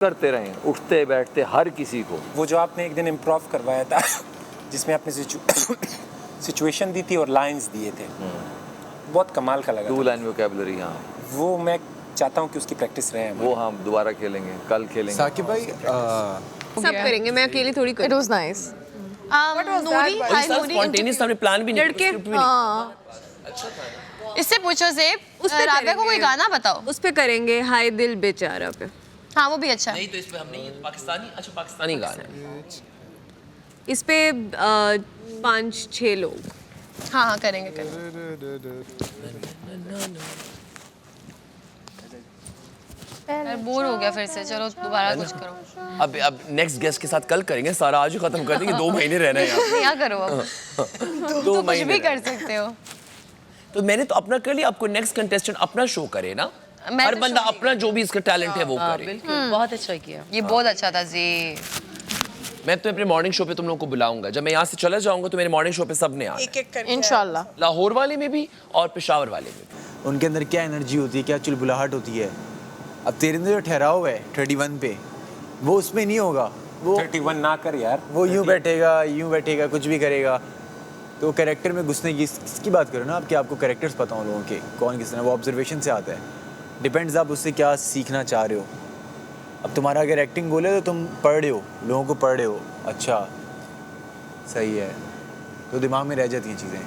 करते रहे, उठते बैठते हर किसी को। वो जो आपने एक दिन इम्प्रोव करवाया था जिसमें आपने सिचुएशन दी थी और लाइंस दिए थे, बहुत कमाल का लगा। 2 लाइन वोकैबुलरी, हाँ वो मैं चाहता हूँ कि उसकी प्रैक्टिस रहे वो हम दोबारा खेलेंगे, कल खेलेंगे। साकिब भाई सब करेंगे, मैं अकेली थोड़ी करूँ। It was nice. Noori, hi Noori, spontaneous हमने प्लान भी नहीं लड़के, किया, script भी नहीं। हाँ इससे पूछो ज़ेब, उस पे राबिया को कोई करेंगे। गाना बताओ। उस पे करेंगे हाय दिल बेचारा पे। हाँ वो भी अच्छा है। नहीं तो इसमें हम नहीं, पाकिस्तानी, अच्छा पाकिस्तानी गाना है। इस पे 5-6 लोग। हाँ हाँ करेंगे करेंगे। यार बोर हो गया फिर से, चलो दोबारा कुछ करो। अब नेक्स्ट गेस्ट के साथ कल करेंगे, सारा आज ही खत्म कर देंगे, 2 महीने रहना है यहाँ। क्या करो अब, 2 तो कुछ महीने भी कर रहना है। सकते हो। तो मैंने तो अपना कर लिया, आपको नेक्स्ट कंटेस्टेंट अपना शो करे ना, मैं हर तो बंदा show नहीं अपना जो भी इसका टैलेंट है वो करे। बिल्कुल बहुत अच्छा किया। ये बहुत अच्छा था जी। मैं तो अपने मॉर्निंग शो पे तुम लोगों को बुलाऊंगा, जब मैं यहाँ से चला जाऊंगा तो मेरे मॉर्निंग शो पे सबने आना, इंशाल्लाह। लाहौर वाले में भी और पेशावर वाले में भी। उनके अंदर क्या एनर्जी होती है, क्या चुलबुलाहट होती है। अब तेरे अंदर जो ठहराव है 31 पे, वो उसमें नहीं होगा। वो 31 ना कर यार, वो यूं बैठेगा कुछ भी करेगा। तो कैरेक्टर में घुसने की इसकी बात करो ना आप, कि आपको कैरेक्टर्स पता हो लोगों के कौन किस तरह, वो ऑब्जर्वेशन से आता है। डिपेंड्स आप उससे क्या सीखना चाह रहे हो। अब तुम्हारा अगर एक्टिंग बोले तो तुम पढ़ रहे हो, लोगों को पढ़ रहे हो, अच्छा सही है, तो दिमाग में रह जाती हैं चीज़ें।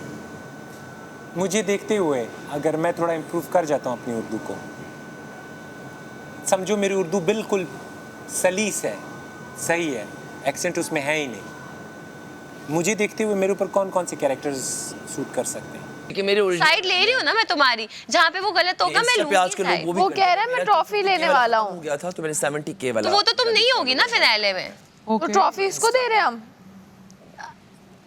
मुझे देखते हुए अगर मैं थोड़ा इम्प्रूव कर जाता हूँ अपनी उर्दू को, समझो मेरी उर्दू बिल्कुल सलीस है, सही है, एक्सेंट उसमें है ही नहीं। मुझे देखते हुए मेरे ऊपर कौन कौन से कैरेक्टर्स सूट कर सकते हैं? कि मेरे original- साइड ले रही हूँ ना मैं तुम्हारी, जहाँ पे वो गलत होगा मैं Insta पे आजकल लूंगी लोग साइड। वो कह रहा है मैं ट्रॉफी लेने वाला हूँ। हो गया था तो मैंने 70K वाला। तो वो तो तुम नहीं होगी ना फिनाले में। तो ट्रॉफी इसको दे रहे हैं हम।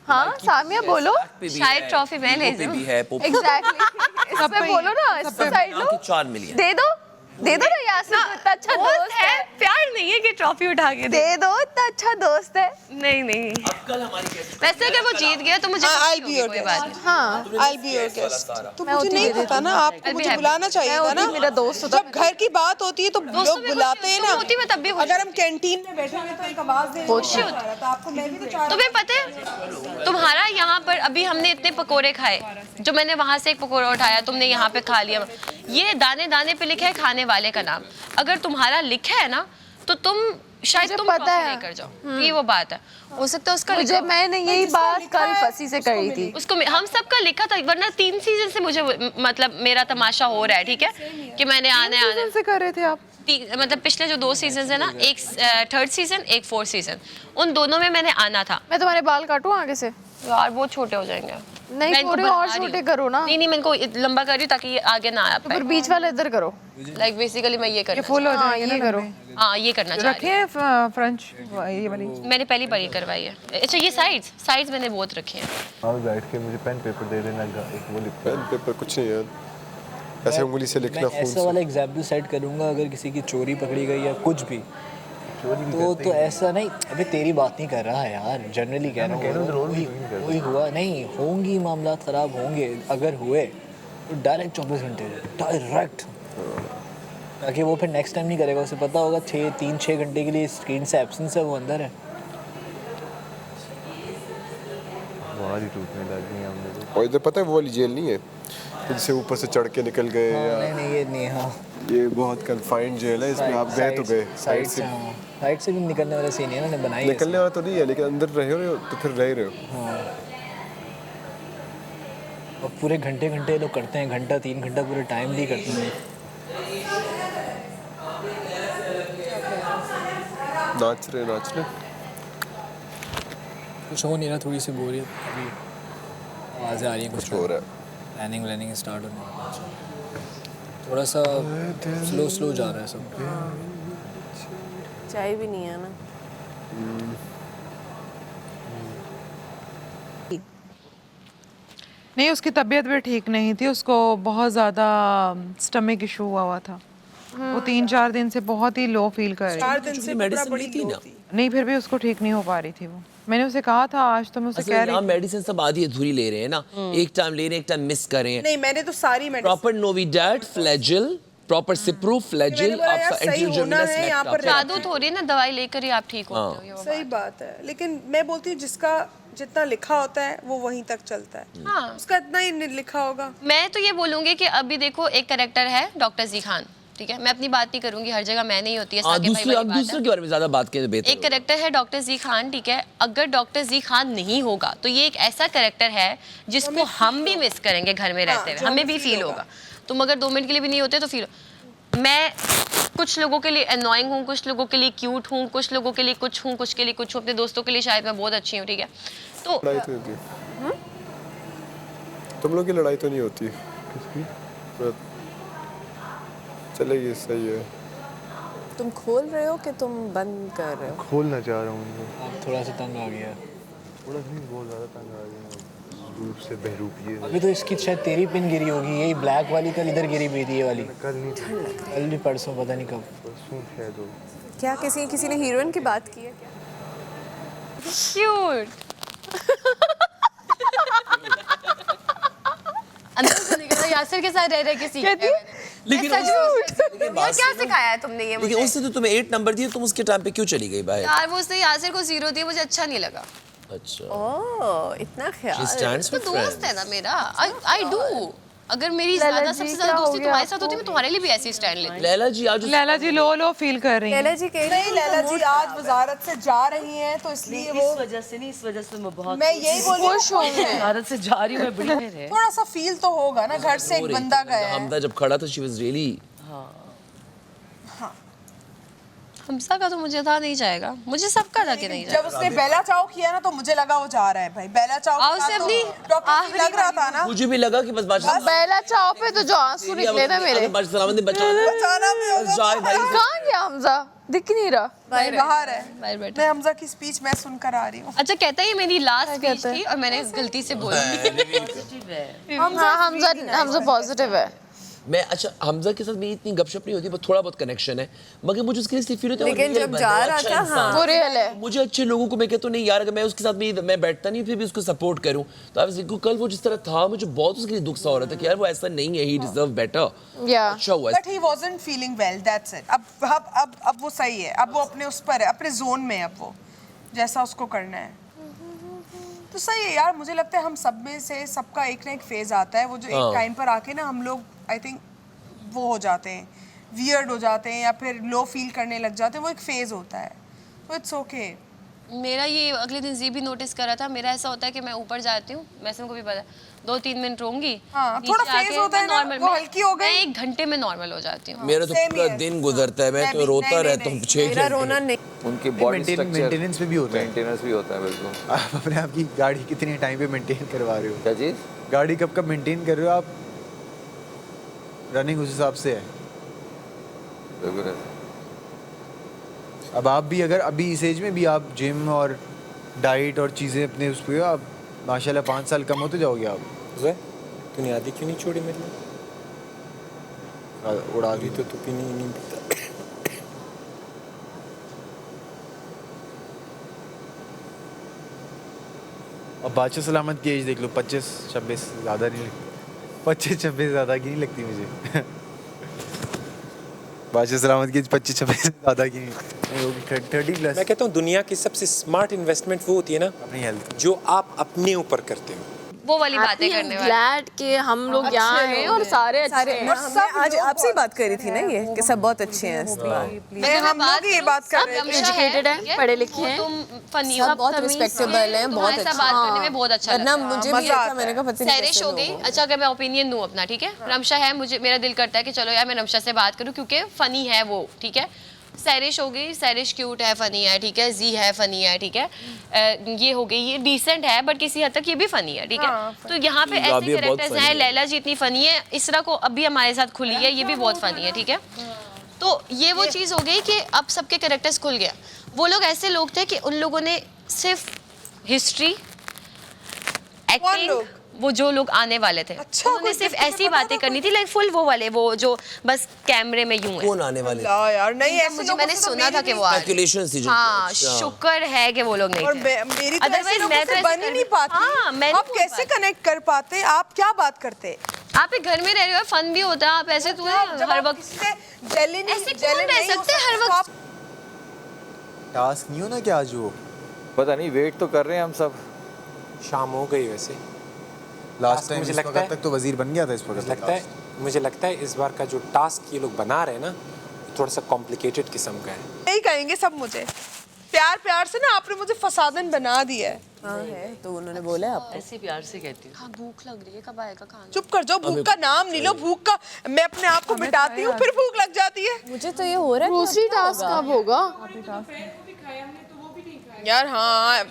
हाँ सामिया बोलो। शायद ट्रॉफी मैं ले पे जाऊँ। भी है, पोपी एग्जैक्टली। इस पे बोलो ना, इस पे साइड लो। 4 मिलियन। दे दो ना यासिर, इतना अच्छा दोस्त है। प्यार नहीं है कि ट्रॉफी उठा के दे दो, इतना अच्छा दोस्त है। नहीं नहीं। कल हमारी guest वैसे अगर वो जीत गया तो मुझे I'll खुशी be होगी, your कोई guest. बात नहीं। हाँ I'll be your guest. तो मैं मुझे होती नहीं दे पता ना, आपको I'll be मुझे happy. बुलाना चाहिए मैं था होती ना। मेरा दोस्त होता। जब घर की बात होती है तो दोस्तों लोग में बुलाते हैं खुशी ना। होती, मैं तब भी खुश अगर हम कैंटीन में बैठे हैं तो एक आवाज दे खुशी होती। तो आपको मैं भी तो चाह तुम्हें पता है तुम्हारा यहाँ पर अभी हमने इतने पकोड़े खाए, जो मैंने वहां से एक पकोड़ा उठाया तुमने यहाँ पे खा लिया। ये दाने दाने पे लिखा है खाने वाले का नाम, अगर तुम्हारा लिखा है ना तो तुम शायद मुझे तुम पता ट्रॉफी है। लेकर जाओ। ये वो बात है, हो सकता है उसका मुझे लिखा हो। मैंने यही बात कल फसी से करी थी। उसको हम सबका लिखा था, वरना 3 सीजन से मुझे मतलब मेरा तमाशा हो रहा है, ठीक है कि मैंने आने से कर रहे थे आप? मतलब पिछले जो 2 सीजन है ना, एक 3rd सीजन एक 4th सीजन, उन दोनों में मैंने आना था। मैं तुम्हारे बाल काटूं आगे से? यार बहुत छोटे हो जाएंगे। नहीं मैं इनको थोड़े बना और रही हूँ। छोटे करो ना। नहीं मैं इनको लंबा कर रही हूँ ताकि ये आगे ना आ तो पाए। फिर बीच वाला इधर करो। लाइक बेसिकली मैं ये करना फुल हो हाँ, जाएंगे ये ना करो। हाँ ये करना चाह रही रखे फ्रेंच ये वाली। हूँ। मैंने पहली बार ये करवाई है। अच्छा ये साइड्स मैंने बहुत रखे हैं। और बैठ के मुझे पेन पेपर दे देना, एक वो लिख पेन पेपर कुछ नहीं यार, ऐसे उंगली से लिखना, खून ऐसा से। वाला एग्जाम्पल सेट करूंगा, अगर किसी की चोरी पकड़ी गई या कुछ भी तो ऐसा नहीं। अबे तेरी बात नहीं कर रहा है यार, जनरली कह रहा हूँ। वही हुआ नहीं, होंगी मामला खराब होंगे, अगर हुए तो डायरेक्ट 24 घंटे डायरेक्ट, ताकि वो फिर नेक्स्ट टाइम नहीं करेगा। उसे पता होगा 3-6 घंटे के लिए स्क्रीन से एब्सेंस है, वो अंदर है। बाहर ही टूटने लग गई हमने तो। और इधर पता है वो वाली जेल नहीं है जिससे ऊपर से चढ़ के निकल गए या नहीं ये नहीं। हाँ ये बहुत कन्फाइंड जेल है, इसमें आप गए तो गए, साइड से। हाँ साइड से भी निकलने वाला सीन है ना, बनाई है। निकलने वाला तो नहीं है, लेकिन अंदर रहे हो तो फिर रह रहे हो। हाँ और पूरे घंटे लोग करते हैं, घंटा 3 घंटा पूरे टाइम भी करते हैं। नाच रहे कुछ हो नहीं रहा, थोड़ी सी बोरियत, अभी आवाज़ें आ रही हैं, कुछ हो रहा है। प्लानिंग स्टार्ट होने वाला है। थोड़ा सा स्लो जा रहा है सब। चाय भी नहीं है ना। नहीं उसकी तबीयत भी ठीक नहीं थी, उसको बहुत ज़्यादा स्टमक इशू हुआ था। वो 3-4 दिन से बहुत ही लो फील कर रही 4 दिन से मेडिसिन बड़ी ली थी ना। नहीं फिर भी उसको ठीक नहीं हो पा रही थी वो। मैंने उसे कहा था आज, तो मैं उसे कह रही मेडिसिन सब आधी अधूरी ले रहे हैं ना, एक टाइम ले रहे हैं, एक टाइम मिस कर रहे हैं। नहीं मैंने तो सारी medicine proper Novidat, Flagyl, proper Cipro Flagyl मैंने बोला यार, आपका सही होना है यहाँ पर जादू थोड़ी ना, दवाई लेकर ही आप ठीक होते हो, ये वो सही बात है, लेकिन मैं बोलती हूँ जिसका जितना लिखा होता है वो वहीं तक चलता है। हाँ। उसका इतना ही लिखा होगा। मैं तो ये बोलूंगी कि अभी देखो एक कैरेक्टर है डॉक्टर जी खान, ठीक है, मैं अपनी बात नहीं करूंगी, हर जगह मैं नहीं होती है, साके भाई दूसरे वाली आप बात दूसरे है। के बारे में ज्यादा बात करें तो बेहतर एक कैरेक्टर है डॉक्टर जी खान, ठीक है, अगर डॉक्टर जी खान नहीं होगा तो ये एक ऐसा कैरेक्टर है जिसको हम भी मिस करेंगे घर में रहते हुए, हमें भी फील होगा। तुम अगर 2 मिनट के लिए भी नहीं होते तो फील। मैं कुछ लोगों के लिए अनोइंग हूँ, कुछ लोगों के लिए क्यूट हूँ, कुछ लोगों के लिए कुछ हूँ, कुछ के लिए कुछ हूँ, अपने दोस्तों के लिए शायद मैं बहुत अच्छी हूँ, ठीक है। तो लड़ाई तो होती है। तुम लोग की लड़ाई तो नहीं होती? चलेगी, सही है। तुम खोल रहे हो कि तुम बंद कर रहे हो? खोलना चाह रहा हूँ उनको। अब थोड़ा सा तंग आ गया। थोड़ा सा नहीं, बहुत ज़्यादा तंग आ गया रूप से बहरूप ये। अभी तो इसकी शायद तेरी पिन गिरी होगी, यही ब्लैक वाली कल इधर गिरी हुई थी, ये वाली कल नहीं, कल भी परसों, पता नहीं कब। परसों शायद हो। क्या किसी ने हीरोइन की बात की है क्या? क्यूट अंदर से निकला, यासिर के साथ रह रहे के सीखते हैं मैंने। लेकिन सच में लेकिन यार क्या सिखाया है तुमने ये मुझे? लेकिन उससे तो तुम्हें 8 नंबर दिए, तुम उसके टाइम पे क्यों चली गई बाहर? यार वो उसने यासिर को 0 दिया, मुझे अच्छा नहीं लगा। अच्छा, ओह, इतना she ख्याल। stands तो for दोस्त friends. है ना मेरा, आई डू। अगर मेरी ज्यादा सबसे ज्यादा दोस्ती तुम्हारे साथ होती मैं तुम्हारे लिए भी ऐसी स्टैंड लेती। लैला जी आज लैला जी लो फील कर रही हैं। लैला जी कह नहीं, लैला जी आज वजारत से जा रही हैं तो इसलिए वो इस वजह से नहीं, इस वजह से मैं बहुत मैं यही बोल रही खुश होंगे। भारत से जा रही हूँ, मैं बड़ी है। थोड़ा सा फील तो होगा ना, घर से एक बंदा गया है। हमदा जब खड़ा था, she was really हमसा का तो मुझे था नहीं जाएगा, मुझे सबका था कि नहीं जाएगा। जब उसने बेला चाव किया ना तो मुझे लगा वो जा रहा है भाई। बेला चाव और उससे अपनी डॉक्टर लग रहा था ना, मुझे भी लगा कि बस बादशाह बेला चाव पे तो जो आंसू निकले थे मेरे। बादशाह सलामत ने बचाना बचाना भी होगा। जाए भाई। कहाँ गया हमजा? दिख नहीं रहा। भाई बाहर है। बाहर बैठा। मैं हमजा की स्पीच मैं सुनकर आ रही हूँ। अच्छा कहता है ये मेरी लास्ट स्पीच थी और मैंने गलती से बोल दी। हमजा पॉजिटिव है। मैं अच्छा हमजा के साथ मेरी इतनी गपशप नहीं होती, बस थोड़ा बहुत कनेक्शन है, मगर मुझे उसके लिए फील होता है लेकिन जब जा रहा था, हाँ, वो रियल है। मुझे अच्छे लोगों को मैं कहता हूँ नहीं यार, अगर मैं उसके साथ भी मैं बैठता नहीं फिर भी उसको सपोर्ट करूँ तो आप कल वो जिस तरह था मुझे बहुत उसके लिए दुख सा हो रहा था कि यार वो ऐसा नहीं है, ही डिजर्व बेटर। या अच्छा हुआ but he wasn't feeling well, that's it. अब वो सही है, अब वो अपने उस पर है, अपने जोन में है, अब वो जैसा उसको करना है तो सही है यार। मुझे लगता है हम सब में से सबका एक ना एक फेज आता है, वो जो एक टाइम पर आके ना हम लोग आई थिंक वो हो जाते हैं, वियर्ड हो जाते हैं या फिर लो फील करने लग जाते हैं, वो एक फेज होता है, तो इट्स ओके। मेरा ये अगले दिन जी भी नोटिस करा था, मेरा ऐसा होता है कि मैं ऊपर जाती हूँ, वैसे उनको भी पता है 2-3 मिनट रहूंगी, हाँ, नीचे थोड़ा आके फेज होता है मैं ना, नॉर्मल वो हल्की हो गई। मैं 1 घंटे में नॉर्मल हो जाती हूँ। मेरा तो Same पूरा here. दिन गुजरता है, मैं मैं तो भी, रोता नहीं, रहता हूँ नहीं, 6 मेरा घंटे। रोना नहीं। उनकी बॉडी स्ट्रक्चर मेंटेनेंस भी होता है। मेंटेनेंस भी होता है बिल्कुल। आप अपने आप की गाड़ी कितने टाइम पे मेंटेन करवा रहे हो? क्या चीज़? गाड़ी कब कब मेंटेन कर रहे हो आप? रनिंग उस हिसाब से है। बिल्कुल। अब आप भी अगर अभी इस एज में भी आप जिम और डाइट और चीज़ें अपने उस पर आप माशाल्लाह 5 साल कम होते जाओगे आप। तूने आधी क्यों नहीं छोड़ी मेरे लिए? उड़ा अभी तो तू पीनी नहीं पीता। और बादशाह सलामत की एज देख लो, 25-26 ज़्यादा नहीं लगती। 25-26 ज़्यादा की नहीं लगती मुझे। बादशाह सलामत की 25-26 ज़्यादा की नहीं होगी, 30+। मैं कहता हूँ दुनिया की सबसे स्मार्ट इन्वेस्टमेंट वो होती है ना अपनी हेल्थ जो आप अपने ऊपर करते हो। वो वाली बातें करने वाली। ग्लैड कि हम लोग यहाँ हैं और सारे अच्छे हैं। सब आज आपसे ही बात कर रही थी ना ये कि सब बहुत अच्छे हैं इस बार। मैं हम लोग ये बात कर रहे थे। एजुकेटेड हैं, पढ़े लिखे हैं, तुम फनी सब बहुत रिस्पेक्टेबल हैं, बहुत ऐसा अच्छे। बात करने में बहुत अच्छा वरना लगता है। मुझे भी अच्छा, मैंने कहा पता नहीं सैरिश कैसे हो लोग गई। हो। अच्छा अगर मैं ओपिनियन दूं अपना, ठीक है, रमशा है, मुझे मेरा दिल करता है कि चलो यार मैं रमशा से बात करूं क्योंकि फनी है वो, ठीक है। सैरिश हो गई, सैरिश क्यूट है, फनी है, ठीक है। जी है, फनी है, ठीक है। ये हो गई, ये डिसेंट है बट किसी हद तक ये भी फनी है, ठीक है। तो यहाँ पे ऐसे कैरेक्टर्स हैं। लैला जी इतनी फनी है, इसरा को अभी हमारे साथ खुली है, ये भी बहुत फनी है, ठीक है। तो ये वो चीज़ हो गई कि अब सबके कैरेक्टर्स खुल गया। वो लोग ऐसे लोग थे कि उन लोगों ने सिर्फ हिस्ट्री, एक्टिंग, वो जो लोग आने वाले थे अच्छा, उन्होंने कोई सिर्फ different ऐसी बता बातें करनी थी, लाइक फुल वो वाले, वो जो बस कैमरे में यूं है। कौन आने वाले? यार नहीं, ऐसे मुझे लोगों मैंने से तो सुना था मेरी कि वो आ रहे। Speculations थी जो- हाँ, अच्छा। शुक्र है कि वो लोग नहीं और थे। मेरी तो ऐसे Otherwise लोगों मैं तो से ऐसे बन ही कर- नहीं पाती। हाँ, मैं नहीं आप बोल कैसे पाती। कनेक्ट कर पाते? आप क्या बात करते? आप एक घर में रह रहे हो, फन भी होता है, आप ऐसे तो हर वक्त जेली नहीं, ऐसे कौन रह सकते हैं हर वक्त? टास्क नहीं हो ना क्या आज वो? पता नहीं, वेट तो कर रहे हैं हम सब। शाम हो गई वैसे। लास्ट टाइम मुझे इस लगता वक्त तक तो वजीर बन गया था इस वक्त। मुझे लगता है इस बार का जो टास्क ये लोग बना रहे हैं ना, थोड़ा सा कॉम्प्लिकेटेड किस्म का है। नहीं कहेंगे सब मुझे प्यार प्यार से ना, आपने मुझे फसादन बना दिया है। हाँ है, तो उन्होंने बोला है आपको। ऐसे प्यार से कहती हूँ। हाँ भूख लग रही है, कब आएगा खाना? चुप कर जाओ, भूख का नाम नहीं लो, भूख का मैं अपने आप को मिटाती हूँ फिर भूख लग जाती है। मुझे तो ये हो रहा है दूसरी टास्क कब होगा? यार हाँ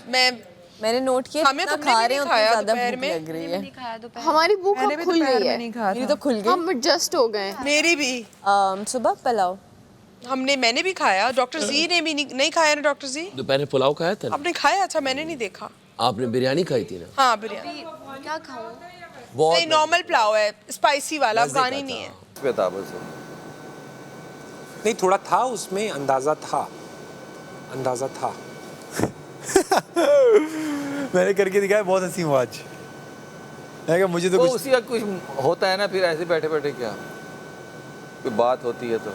मैंने नोट किया हमें जितना तुमने खा भी रहे नहीं हो खाया ज्यादा दोपहर भूख में। लग रही है। नहीं खाया दोपहर। हमारी भूख मैंने अब भी खुल दोपहर गई में है। नहीं खाया मेरी तो खुल गई। हम एडजस्ट हो गए। मेरी भी सुबह पुलाव। मैंने भी खाया, डॉक्टर जी ने भी नहीं खाया ना। डॉक्टर जी दोपहर में पुलाव खाया था ना? आपने खाया? अच्छा मैंने नहीं देखा। आपने बिरयानी खाई थी ना? हाँ बिरयानी। क्या खाऊं? नहीं नॉर्मल पुलाव है, स्पाइसी वाला, अफगानी नहीं है। बता बस। नहीं थोड़ा था उसमें, अंदाजा था। मैंने करके दिखाया, बहुत हंसी हुआ आज। मैं कहा मुझे तो वो कुछ उसी का कुछ होता है ना, फिर ऐसे बैठे बैठे क्या कोई बात होती है तो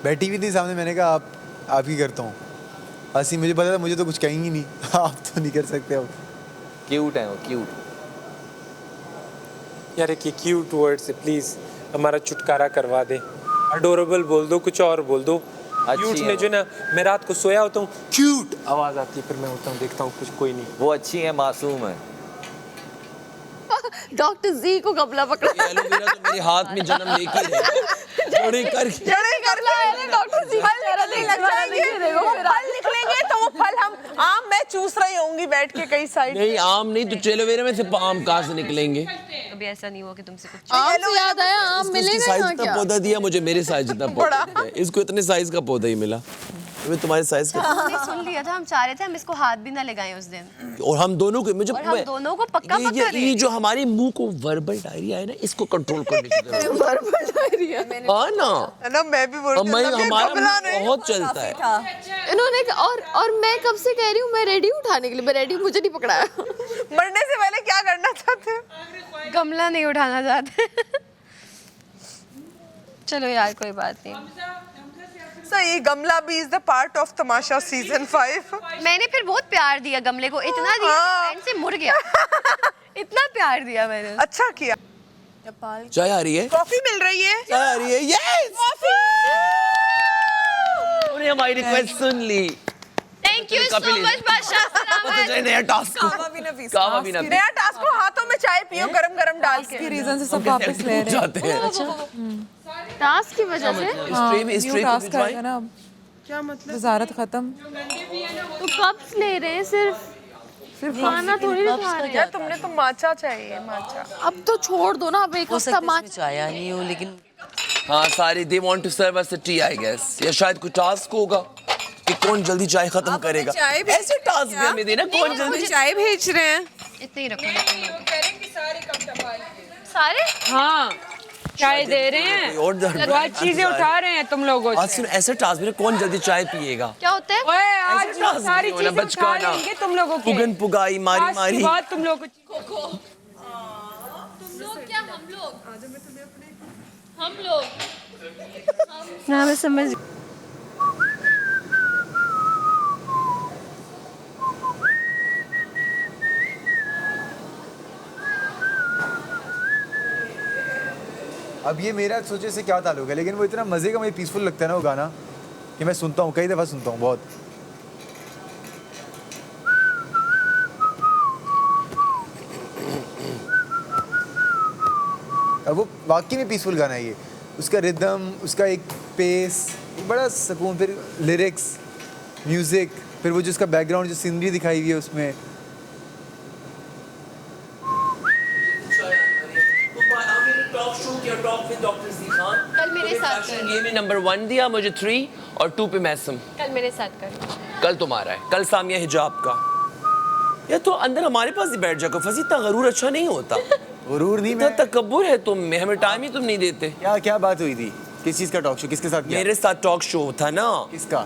बैठी हुई थी सामने, मैंने कहा आप ही करता हूँ। हंसी, मुझे पता था मुझे तो कुछ कहेंगी नहीं। आप तो नहीं कर सकते अब। क्यूट है वो, क्यूट। यार एक ये क्यूट वर्ड से प्लीज हमारा छुटकारा करवा दे। अडोरेबल बोल दो, कुछ और बोल दो। क्यूट में जो ना, मैं रात को सोया होता हूँ, क्यूट आवाज आती है, फिर मैं उठता हूँ देखता हूँ कुछ कोई नहीं। वो अच्छी है, मासूम है। डॉक्टर जी को कपड़ा पकड़ा। एलोवेरा तो मेरे हाथ में जन्म लेके है। जोड़े कर डॉक्टर जी फल निकलेंगे तो वो फल हम आम मैं चूस रही होंगी बैठ के कई साइड। नहीं आम नहीं तो एलोवेरा में से आम कहाँ से निकलेंगे? कभी ऐसा नहीं हुआ कि तुमसे कुछ आम से याद आया, आम मिलेगा साइज यहाँ जितना क्या? पौधा दिया मुझे, मेरे साइज जितना पौधा दिया। इसको इतने साइज का पौधा ही मिला। मैं तुम्हारे साइज का। हमने सुन लिया था, हम चाह रहे थे हम इसको हाथ भी ना लगाएं उस दिन। और हम दोनों को मुझे और हम दोनों को पक्का ये जो हमारे मुंह को वर्बल डायरिया है ना, इसको कंट्रोल करने की जरूरत है। Verbal diarrhoea. हाँ ना, मैं भी बोल हमारा बहुत चलता है। इन्होंने और मैं कब से कह रही हूँ मैं रेडी हूँ उठाने के लिए, मैं रेडी, मुझे नहीं पकड़ाया। मरने से पहले क्या करना चाहते हो? गमला नहीं उठाना चाहते। चलो यार कोई बात नहीं। सही, गमला भी is the part of Tamasha season 5। मैंने फिर बहुत प्यार दिया गमले को, इतना दिया एंड से मुड़ गया। इतना प्यार दिया मैंने। अच्छा किया। चाय आ रही है? कॉफी मिल रही है? चाय आ रही है? Yes, coffee. उन्हें हमारी रिक्वेस्ट सुन ली। थैंक यू सो मच बादशाह सलाम। नया टास्क कावा भी ना नया टास्क को हाथों में चाय पियो गरम गरम डाल के। रीजन से सब वापस ले रहे जाते हैं। टास्क की वजह से इस ट्रे टास्क को आएगा ना अब। क्या मतलब? वजारत खत्म। तो कप्स ले रहे हैं, सिर्फ खाना थोड़ी खा रहे हैं। यार तुमने तो माचा चाहिए, माचा। अब तो छोड़ दो ना, अब एक हफ्ता माच आया नहीं हो लेकिन हाँ सारे they want to serve us a tea I guess, या शायद कोई टास्क होगा कि कौन जल्दी चाय खत्म करेगा। ऐसे टास्क भी हमें देना, कौन जल्दी चाय भेज रहे हैं। इतने ही रखो। सारे? हाँ चाय दे रहे हैं और बहुत चीजें उठा रहे हैं तुम लोगों आज से। सुन ऐसे टास्क में कौन जल्दी चाय पिएगा? क्या होता है? ओए आज ऐसे टास्क सारी नहीं होना, चीजें उठा बचकाना। लेंगे तुम लोगों के। पुगन पुगाई मारी आज की मारी। बात तुम लोगों को। हम लोग ना मैं समझ। अब ये मेरा सोचे से क्या ताल्लुक है, लेकिन वो इतना मजे का, मुझे पीसफुल लगता है ना वो गाना कि मैं सुनता हूँ, कई दफ़ा सुनता हूँ बहुत। अब वो वाकई में पीसफुल गाना है ये, उसका रिदम, उसका एक पेस, बड़ा सुकून, फिर लिरिक्स, म्यूज़िक, फिर वो जो उसका बैकग्राउंड, जो सीनरी दिखाई हुई है उसमें। कल मेरे साथ कर। ये में नंबर 1 दिया मुझे 3 और 2 पे मैसम। कल मेरे साथ कर। कल तुम्हारा है, कल सामिया हिजाब का। या तो अंदर हमारे पास ही बैठ जाओ, फसी इतना गरूर अच्छा नहीं होता। गरूर नहीं, इतना तकब्बुर है तुम में, हमें टाइम ही तुम नहीं देते। क्या क्या बात हुई थी? किस चीज़ का टॉक शो, किसके साथ किया? मेरे साथ टॉक शो था ना। किसका?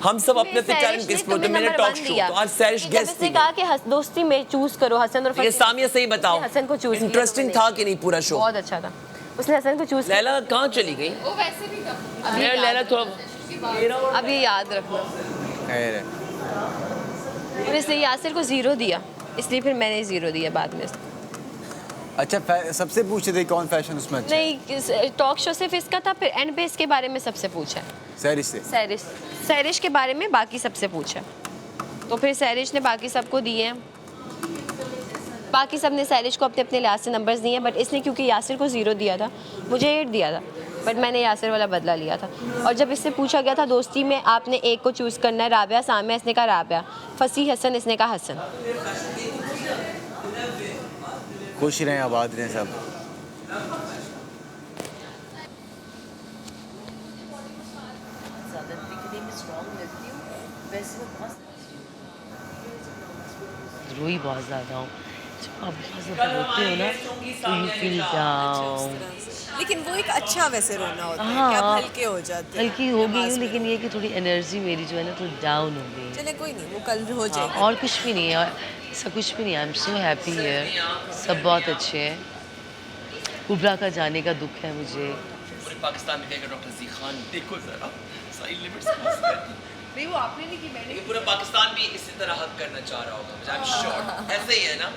हम सब अपने अपने टैलेंट के एक्सप्लोर करते हैं। मैंने टॉक शो तो आज सैरिश गेस्ट थी। कहा कि दोस्ती में चूज करो हसन और ये सामिया सही बताओ, हसन को चूज इंटरेस्टिंग था कि नहीं पूरा शो? बहुत अच्छा था, उसने हसन को चूज। लैला कहाँ चली गई? वो वैसे भी था। लैला थोड़ा अब ये याद रखना। और इसलिए यासिर को 0 दिया, इसलिए फिर मैंने 0 दिया बाद में। अच्छा सबसे पूछे थे कौन फैशन उसमें अच्छा नहीं, टॉक शो सिर्फ इसका था, फिर एंड पे इसके बारे में सबसे पूछा। सैरिश से? सैरिश के बारे में बाकी सबसे पूछा, तो फिर सैरिश ने बाकी सबको दिए हैं। बाकी सब ने सैरिश को अपने अपने लिहाज से नंबर्स दिए हैं, बट इसने क्योंकि यासिर को 0 दिया था, मुझे 8 दिया था, बट मैंने यासिर वाला बदला लिया था। और जब इससे पूछा गया था दोस्ती में आपने एक को चूज़ करना है, राबिया सामिया, इसने कहा राबिया, फसी हसन, इसने कहा हसन। खुश रहें, आबाद रहें सब। रोई बहुत ज़्यादा हूँ, जब आप बहुत ज़्यादा रोते हो ना तो यू फील डाउन। लेकिन वो एक अच्छा वैसे रोना होता है कि आप हल्के हो जाते हैं। हल्की हो गई हूँ, लेकिन ये कि थोड़ी एनर्जी मेरी जो है ना थोड़ी डाउन हो गई। चले कोई नहीं, वो कल हो जाएगा। और कुछ भी नहीं है, ऐसा कुछ भी नहीं है। I am so happy here, सब बहुत अच्छे हैं। कुबरा का जाने का दुख है मुझे। पूरे पाकिस्तान में कहेगा डॉक्टर जी खान देखो जरा सारी लिमिट्स क्रॉस कर दी। नहीं वो आपने नहीं की, मैंने। पूरा पाकिस्तान भी इसी तरह हक करना चाह रहा होगा, मुझे आई एम श्योर ऐसे ही है ना।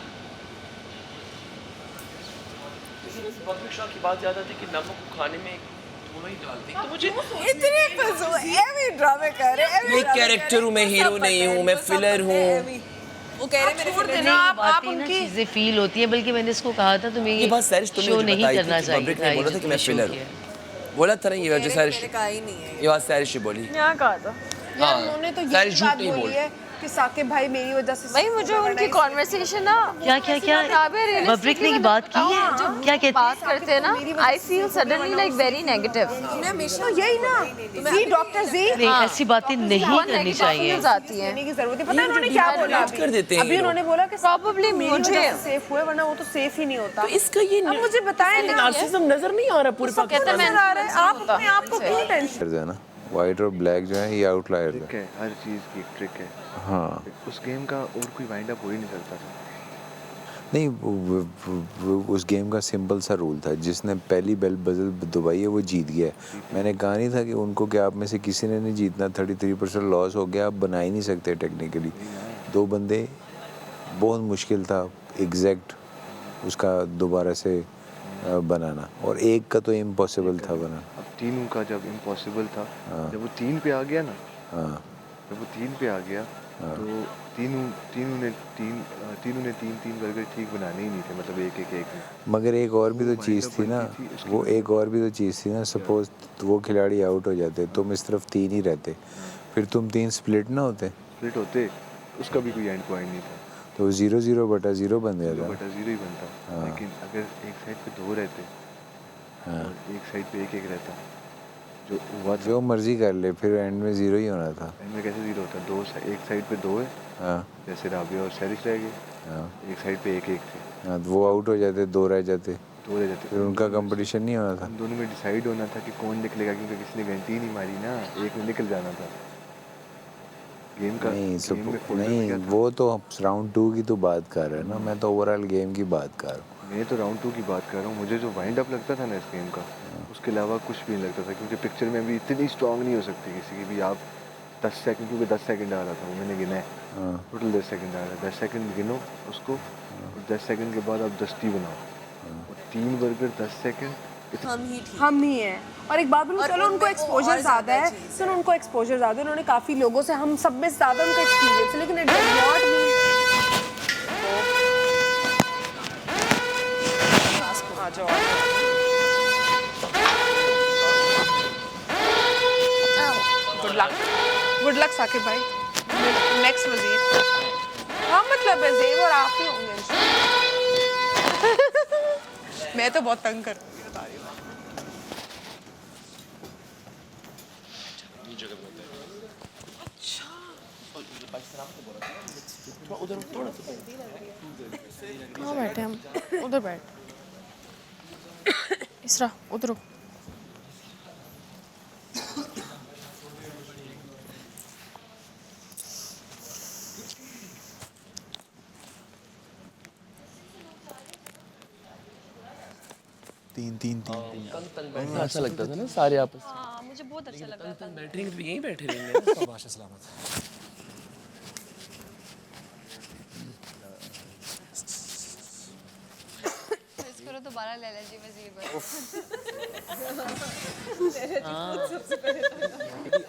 बकरी शाह की बात याद आती कि नमक को खाने में थोड़ा ही डालती, तो मुझे इतने फंसो एवी ड्रामे कर रहे हैं। मैं कैरेक्टर हूँ, मैं हीरो नहीं हूँ, मैं फिलर हूँ। वो कह रहे मेरे फिलर नहीं, आप उनकी चीजें फील होती है, बल्कि मैंने इसको कहा था तुम्हें ये बात सैरिश तुमने शो मुझे नहीं बताई करना थी, चाहिए पब्लिक था, ने बोला था कि मैं फिलर हूँ, बोला था ना ये वजह सैरिश का ही नहीं है। ये बात सैरिश ही बोली। यहाँ कहा था यार, उन्होंने तो ये बात बोली है कि साकिब भाई मेरी वजह से। भाई मुझे उनकी कॉन्वर्सेशन ना क्या मब्रिक ने की बात की है, क्या कहते बात करते हैं ना, I feel suddenly like very negative. तुमने हमेशा यही ना जी डॉक्टर जी, नहीं ऐसी बातें नहीं करनी चाहिए। आती है की जरूरत है। पता है उन्होंने क्या बोला कर देते हैं अभी? उन्होंने बोला कि Probably मुझे सेफ हुए, वरना वो तो सेफ ही नहीं होता। तो इसका ये अब मुझे बताएं ना, नार्सिसिज्म नजर नहीं आ रहा पूरे पाकिस्तान में। नजर आ रहा है, आप अपने आप को क्यों टेंशन है ना, वाइट और ब्लैक जो है ये आउटलायर है। है, हर चीज़ की एक ट्रिक है। हाँ उस गेम का और कोई वाइंड अप हो ही नहीं सकता था। नहीं उस गेम का सिंपल सा रूल था, जिसने पहली बेल बजल दबाई है वो जीत गया है। मैंने कहा नहीं था कि उनको क्या आप में से किसी ने नहीं जीतना, 33% लॉस हो गया, आप बना ही नहीं सकते टेक्निकली। 2 बंदे बहुत मुश्किल था एग्जैक्ट उसका दोबारा से बनाना, और एक का तो इम्पॉसिबल था बनाना। अब तीनों का जब इम्पॉसिबल था, जब वो 3 पे आ गया ना, जब वो 3 पे आ गया तो तीनों ने 3 बर्गर ठीक बनाने ही नहीं थे, मतलब एक मगर एक और भी तो चीज़ थी ना, वो एक और भी तो चीज़ थी ना, सपोज वो खिलाड़ी आउट हो जाते, तुम इस तरफ 3 ही रहते, फिर तुम 3 स्प्लिट ना होते, उसका भी कोई एंड पॉइंट नहीं था, तो 0-0/0 बन गया था। 0/0 ही बनता। लेकिन अगर एक साइड पे 2 रहते और एक साइड पे 1 रहता, जो हुआ जो मर्जी कर ले, फिर एंड में 0 ही होना था। एंड में कैसे 0 होता? एक साइड पे 2 है, जैसे राबिया और सैरिश रह गए, एक साइड पे 1 थे, हाँ, तो वो आउट हो जाते, 2 रह जाते, फिर उनका कंपटीशन नहीं होना था। उन दोनों में डिसाइड होना था कि कौन निकलेगा, क्योंकि किसी ने घंटी नहीं मारी ना, एक में निकल जाना था गेम का। नहीं वो तो राउंड 2 की तो बात कर रहे हैं ना, मैं तो ओवरऑल गेम की बात कर रहा हूँ। मैं तो राउंड 2 की बात कर रहा हूँ। मुझे जो वाइंड अप लगता था ना इस गेम का, उसके अलावा कुछ भी नहीं लगता था, क्योंकि पिक्चर में भी इतनी स्ट्रांग नहीं हो सकती किसी की भी। आप 10 सेकंड, क्योंकि 10 सेकंड आ रहा था, वो मैंने गिना है, टोटल 10 सेकंड आ रहा है, 10 सेकंड गिनो उसको, 10 सेकंड के बाद आप 10 बनाओ, 3 बर्गर 10 सेकंड, हम ही हैं। और एक बात बोलूं, चलो उनको एक्सपोजर ज़्यादा है, सुनो उनको एक्सपोजर ज़्यादा है, उन्होंने काफ़ी लोगों से, हम सब में ज़्यादा उनका एक्सपीरियंस है, लेकिन इट डज नॉट मीन। आ जाओ गुड लक साकिब भाई, नेक्स्ट वजीर। हाँ मतलब है ज़ेब और आप ही होंगे मैं तो बहुत तंग करती हूँ, बता रही हूँ। कहाँ बैठे हम? उधर बैठ, इसरा उधर तीन बैठना अच्छा लगता था ना सारे आपस में। हाँ मुझे बहुत अच्छा लगा था। बैठ रहेंगे तो यहीं बैठे रहेंगे। बादशाह सलामत। इसको दोबारा ले जी वजीर भाई।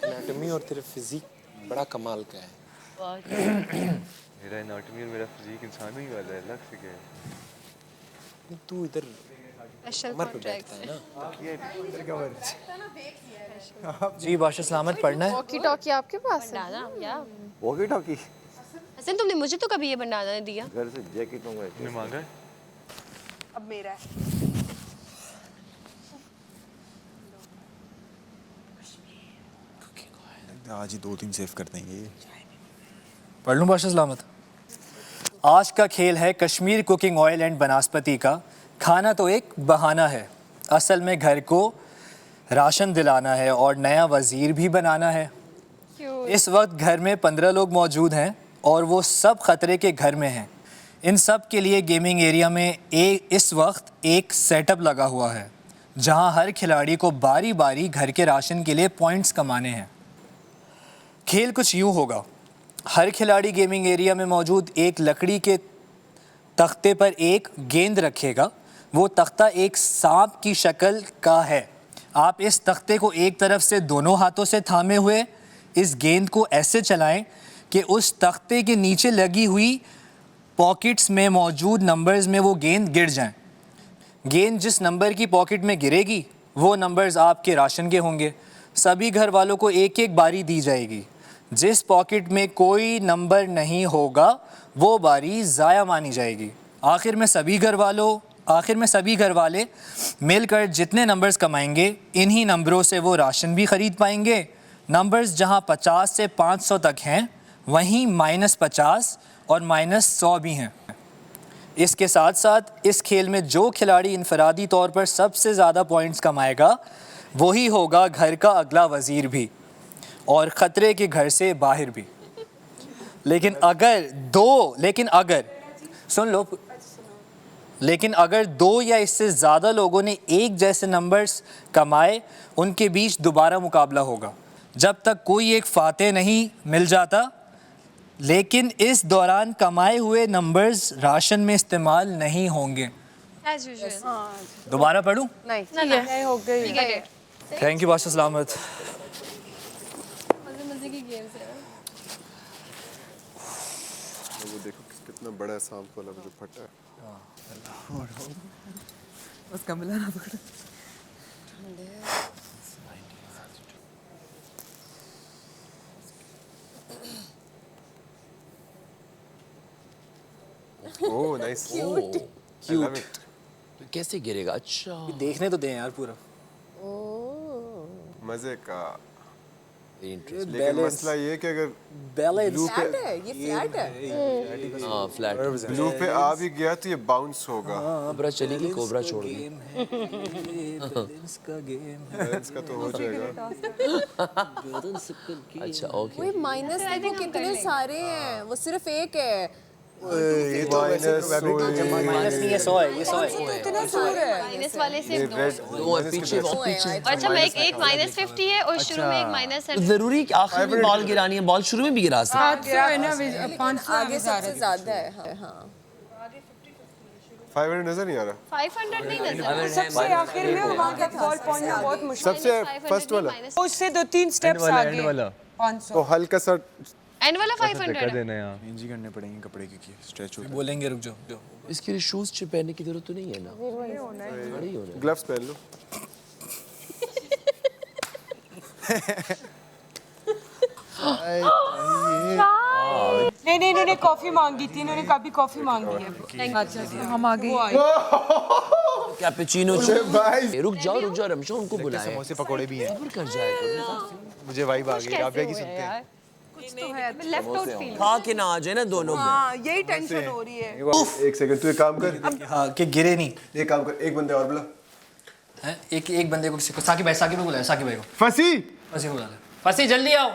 एनाटॉमी और तेरा फिजिक बड़ा कमाल का है। मेरा एनाटॉमी और मेरा फिजिक इंसान ही वाला है, अलग से क्या है। तू इधर स्पेशल कमर पे बैठता है ना। जी बादशाह सलामत पढ़ना है। वॉकी टॉकी आपके पास है? बनाना या वॉकी टॉकी हसन तुमने मुझे तो कभी ये बनाना नहीं दिया। घर से जैकेट मंगवाई तुमने मांगा है? अब मेरा है। आज ही 2-3 सेव कर देंगे। पढ़ लूँ बादशाह सलामत। आज का खेल है कश्मीर कुकिंग ऑयल एंड बनास्पति का। खाना तो एक बहाना है, असल में घर को राशन दिलाना है और नया वज़ीर भी बनाना है। इस वक्त घर में 15 लोग मौजूद हैं और वो सब ख़तरे के घर में हैं। इन सब के लिए गेमिंग एरिया में इस वक्त एक सेटअप लगा हुआ है जहां हर खिलाड़ी को बारी बारी घर के राशन के लिए पॉइंट्स कमाने हैं। खेल कुछ यूँ होगा, हर खिलाड़ी गेमिंग एरिया में मौजूद एक लकड़ी के तख्ते पर एक गेंद रखेगा। वो तख्ता एक सांप की शक्ल का है। आप इस तख्ते को एक तरफ से दोनों हाथों से थामे हुए इस गेंद को ऐसे चलाएं कि उस तख्ते के नीचे लगी हुई पॉकेट्स में मौजूद नंबर्स में वो गेंद गिर जाएं। गेंद जिस नंबर की पॉकेट में गिरेगी वो नंबर्स आपके राशन के होंगे। सभी घर वालों को एक एक बारी दी जाएगी। जिस पॉकेट में कोई नंबर नहीं होगा वो बारी ज़ाया मानी जाएगी। आखिर में सभी घर वाले मिलकर जितने नंबर्स कमाएंगे इन्हीं नंबरों से वो राशन भी ख़रीद पाएंगे। नंबर्स जहां 50 से 500 तक हैं वहीं -50 और -100 भी हैं। इसके साथ साथ इस खेल में जो खिलाड़ी इनफरादी तौर पर सबसे ज़्यादा पॉइंट्स कमाएगा वही होगा घर का अगला वज़ीर भी और ख़तरे के घर से बाहर भी। लेकिन अगर दो या इससे ज़्यादा लोगों ने एक जैसे नंबर्स कमाए उनके बीच दोबारा मुकाबला होगा जब तक कोई एक फातेह नहीं मिल जाता। लेकिन इस दौरान कमाए हुए नंबर्स राशन में इस्तेमाल नहीं होंगे। As usual. दोबारा पढ़ूं? नहीं हो गई। थैंक यू बादशाह सलामत। मजे की गेम्स है। वो देखो कितना बड़ा सांप वाला मुझे फटा है। बस कमला ना पकड़। Oh nice cute. कैसे गिरेगा? अच्छा देखने तो दें यार पूरा। मजे का। इंटरेस्ट लेकिन मसला ये कि अगर ब्लू पे हाँ फ्लैट ब्लू पे आ भी गया तो ये बाउंस होगा। कोबरा चलेगी, कोबरा छोड़ दी। इसका तो हो जाएगा। अच्छा ओके। वही माइनस देखो कितने सारे हैं, वो सिर्फ एक है। ये तो वैसे माइनस नहीं है 100 है, ये 100 है। इतना दूर है। माइनस वाले से दो। पीछे अच्छा मैं एक -50 है और शुरू में एक माइनस है। जरूरी कि आखिर में बॉल गिरानी है? बॉल शुरू में भी गिरा सकते। 700 है ना 500 आगे सबसे ज्यादा है। हाँ 500 नजर नहीं आ रहा। 500 नहीं नजर। सबसे आखिर में वहाँ का बॉल पहुंचना बहुत मुश्किल सबसे फर्स्ट वाला उससे 2-3 स्टेप्स आगे 500 तो हल्का सा एंड वाला 500 देना यहाँ। चेंज ही करने पड़ेंगे कपड़े क्योंकि स्ट्रेच होता है। बोलेंगे रुक जाओ। इसके लिए शूज पहनने की जरूरत तो नहीं है ना? बड़ी होना है। ग्लव्स पहन लो। नहीं इन्होंने कॉफी मांगी थी, इन्होंने कभी कॉफी मांगी है। अच्छा हम आगे कैपेचिनो। रुक जाओ रमशा, उनको बुलाए। समोसे पकोड़े भी हैं। सब्र कर जाया करो। मुझे वाइब आ गई। आप की सुनते हैं। Left out feel. खा के ना आ जाए ना दोनों में। हाँ यही टेंशन हो रही है। एक सेकंड तू एक काम कर। हाँ कि गिरे नहीं। एक काम कर, एक बंदे और बुला। हैं एक बंदे को साकिब भाई को बुलाया। साकिब भाई को फंसी को बुला ले। फंसी जल्दी आओ।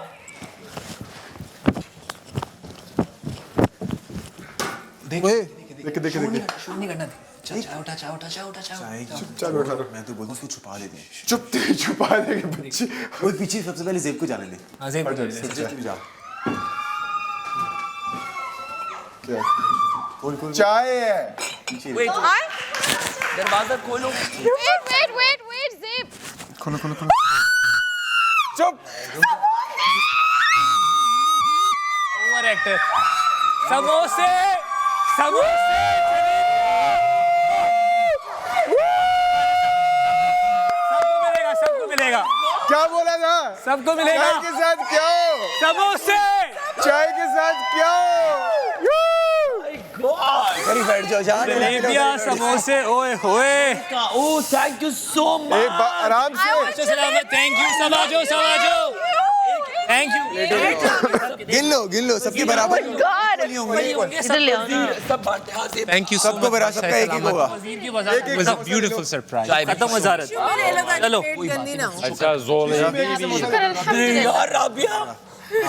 देख शुरू नहीं करना। चुपचाप बैठा दो। मैं तो बोलता हूँ उसको छुपा देते हैं। छुपा देंगे बच्ची। वो पीछे सबसे पहले जेब को जाने दे। जेब को जेब तू जा। क्या? चाय है। दरवाजा खोलो। Wait, Zip. खोलो। चुप। Over actor. समोसे सबको मिलेगा। क्या बोला था? सबको मिलेगा। चाय के साथ क्या हो? समोसे। चाय के साथ क्या हो? करीब बैठ जाओ जा। जलेबियां समोसे ओए होए। Oh thank you so much. आराम से। थैंक यू सब आ जाओ थैंक यू। गिन लो सबके बराबर। इधर ले आओ ना। सब बांटे हां से। थैंक यू सबको बराबर, सबका एक एक होगा। It was a beautiful surprise. खत्म वजारत। चलो अच्छा जोल यार राबिया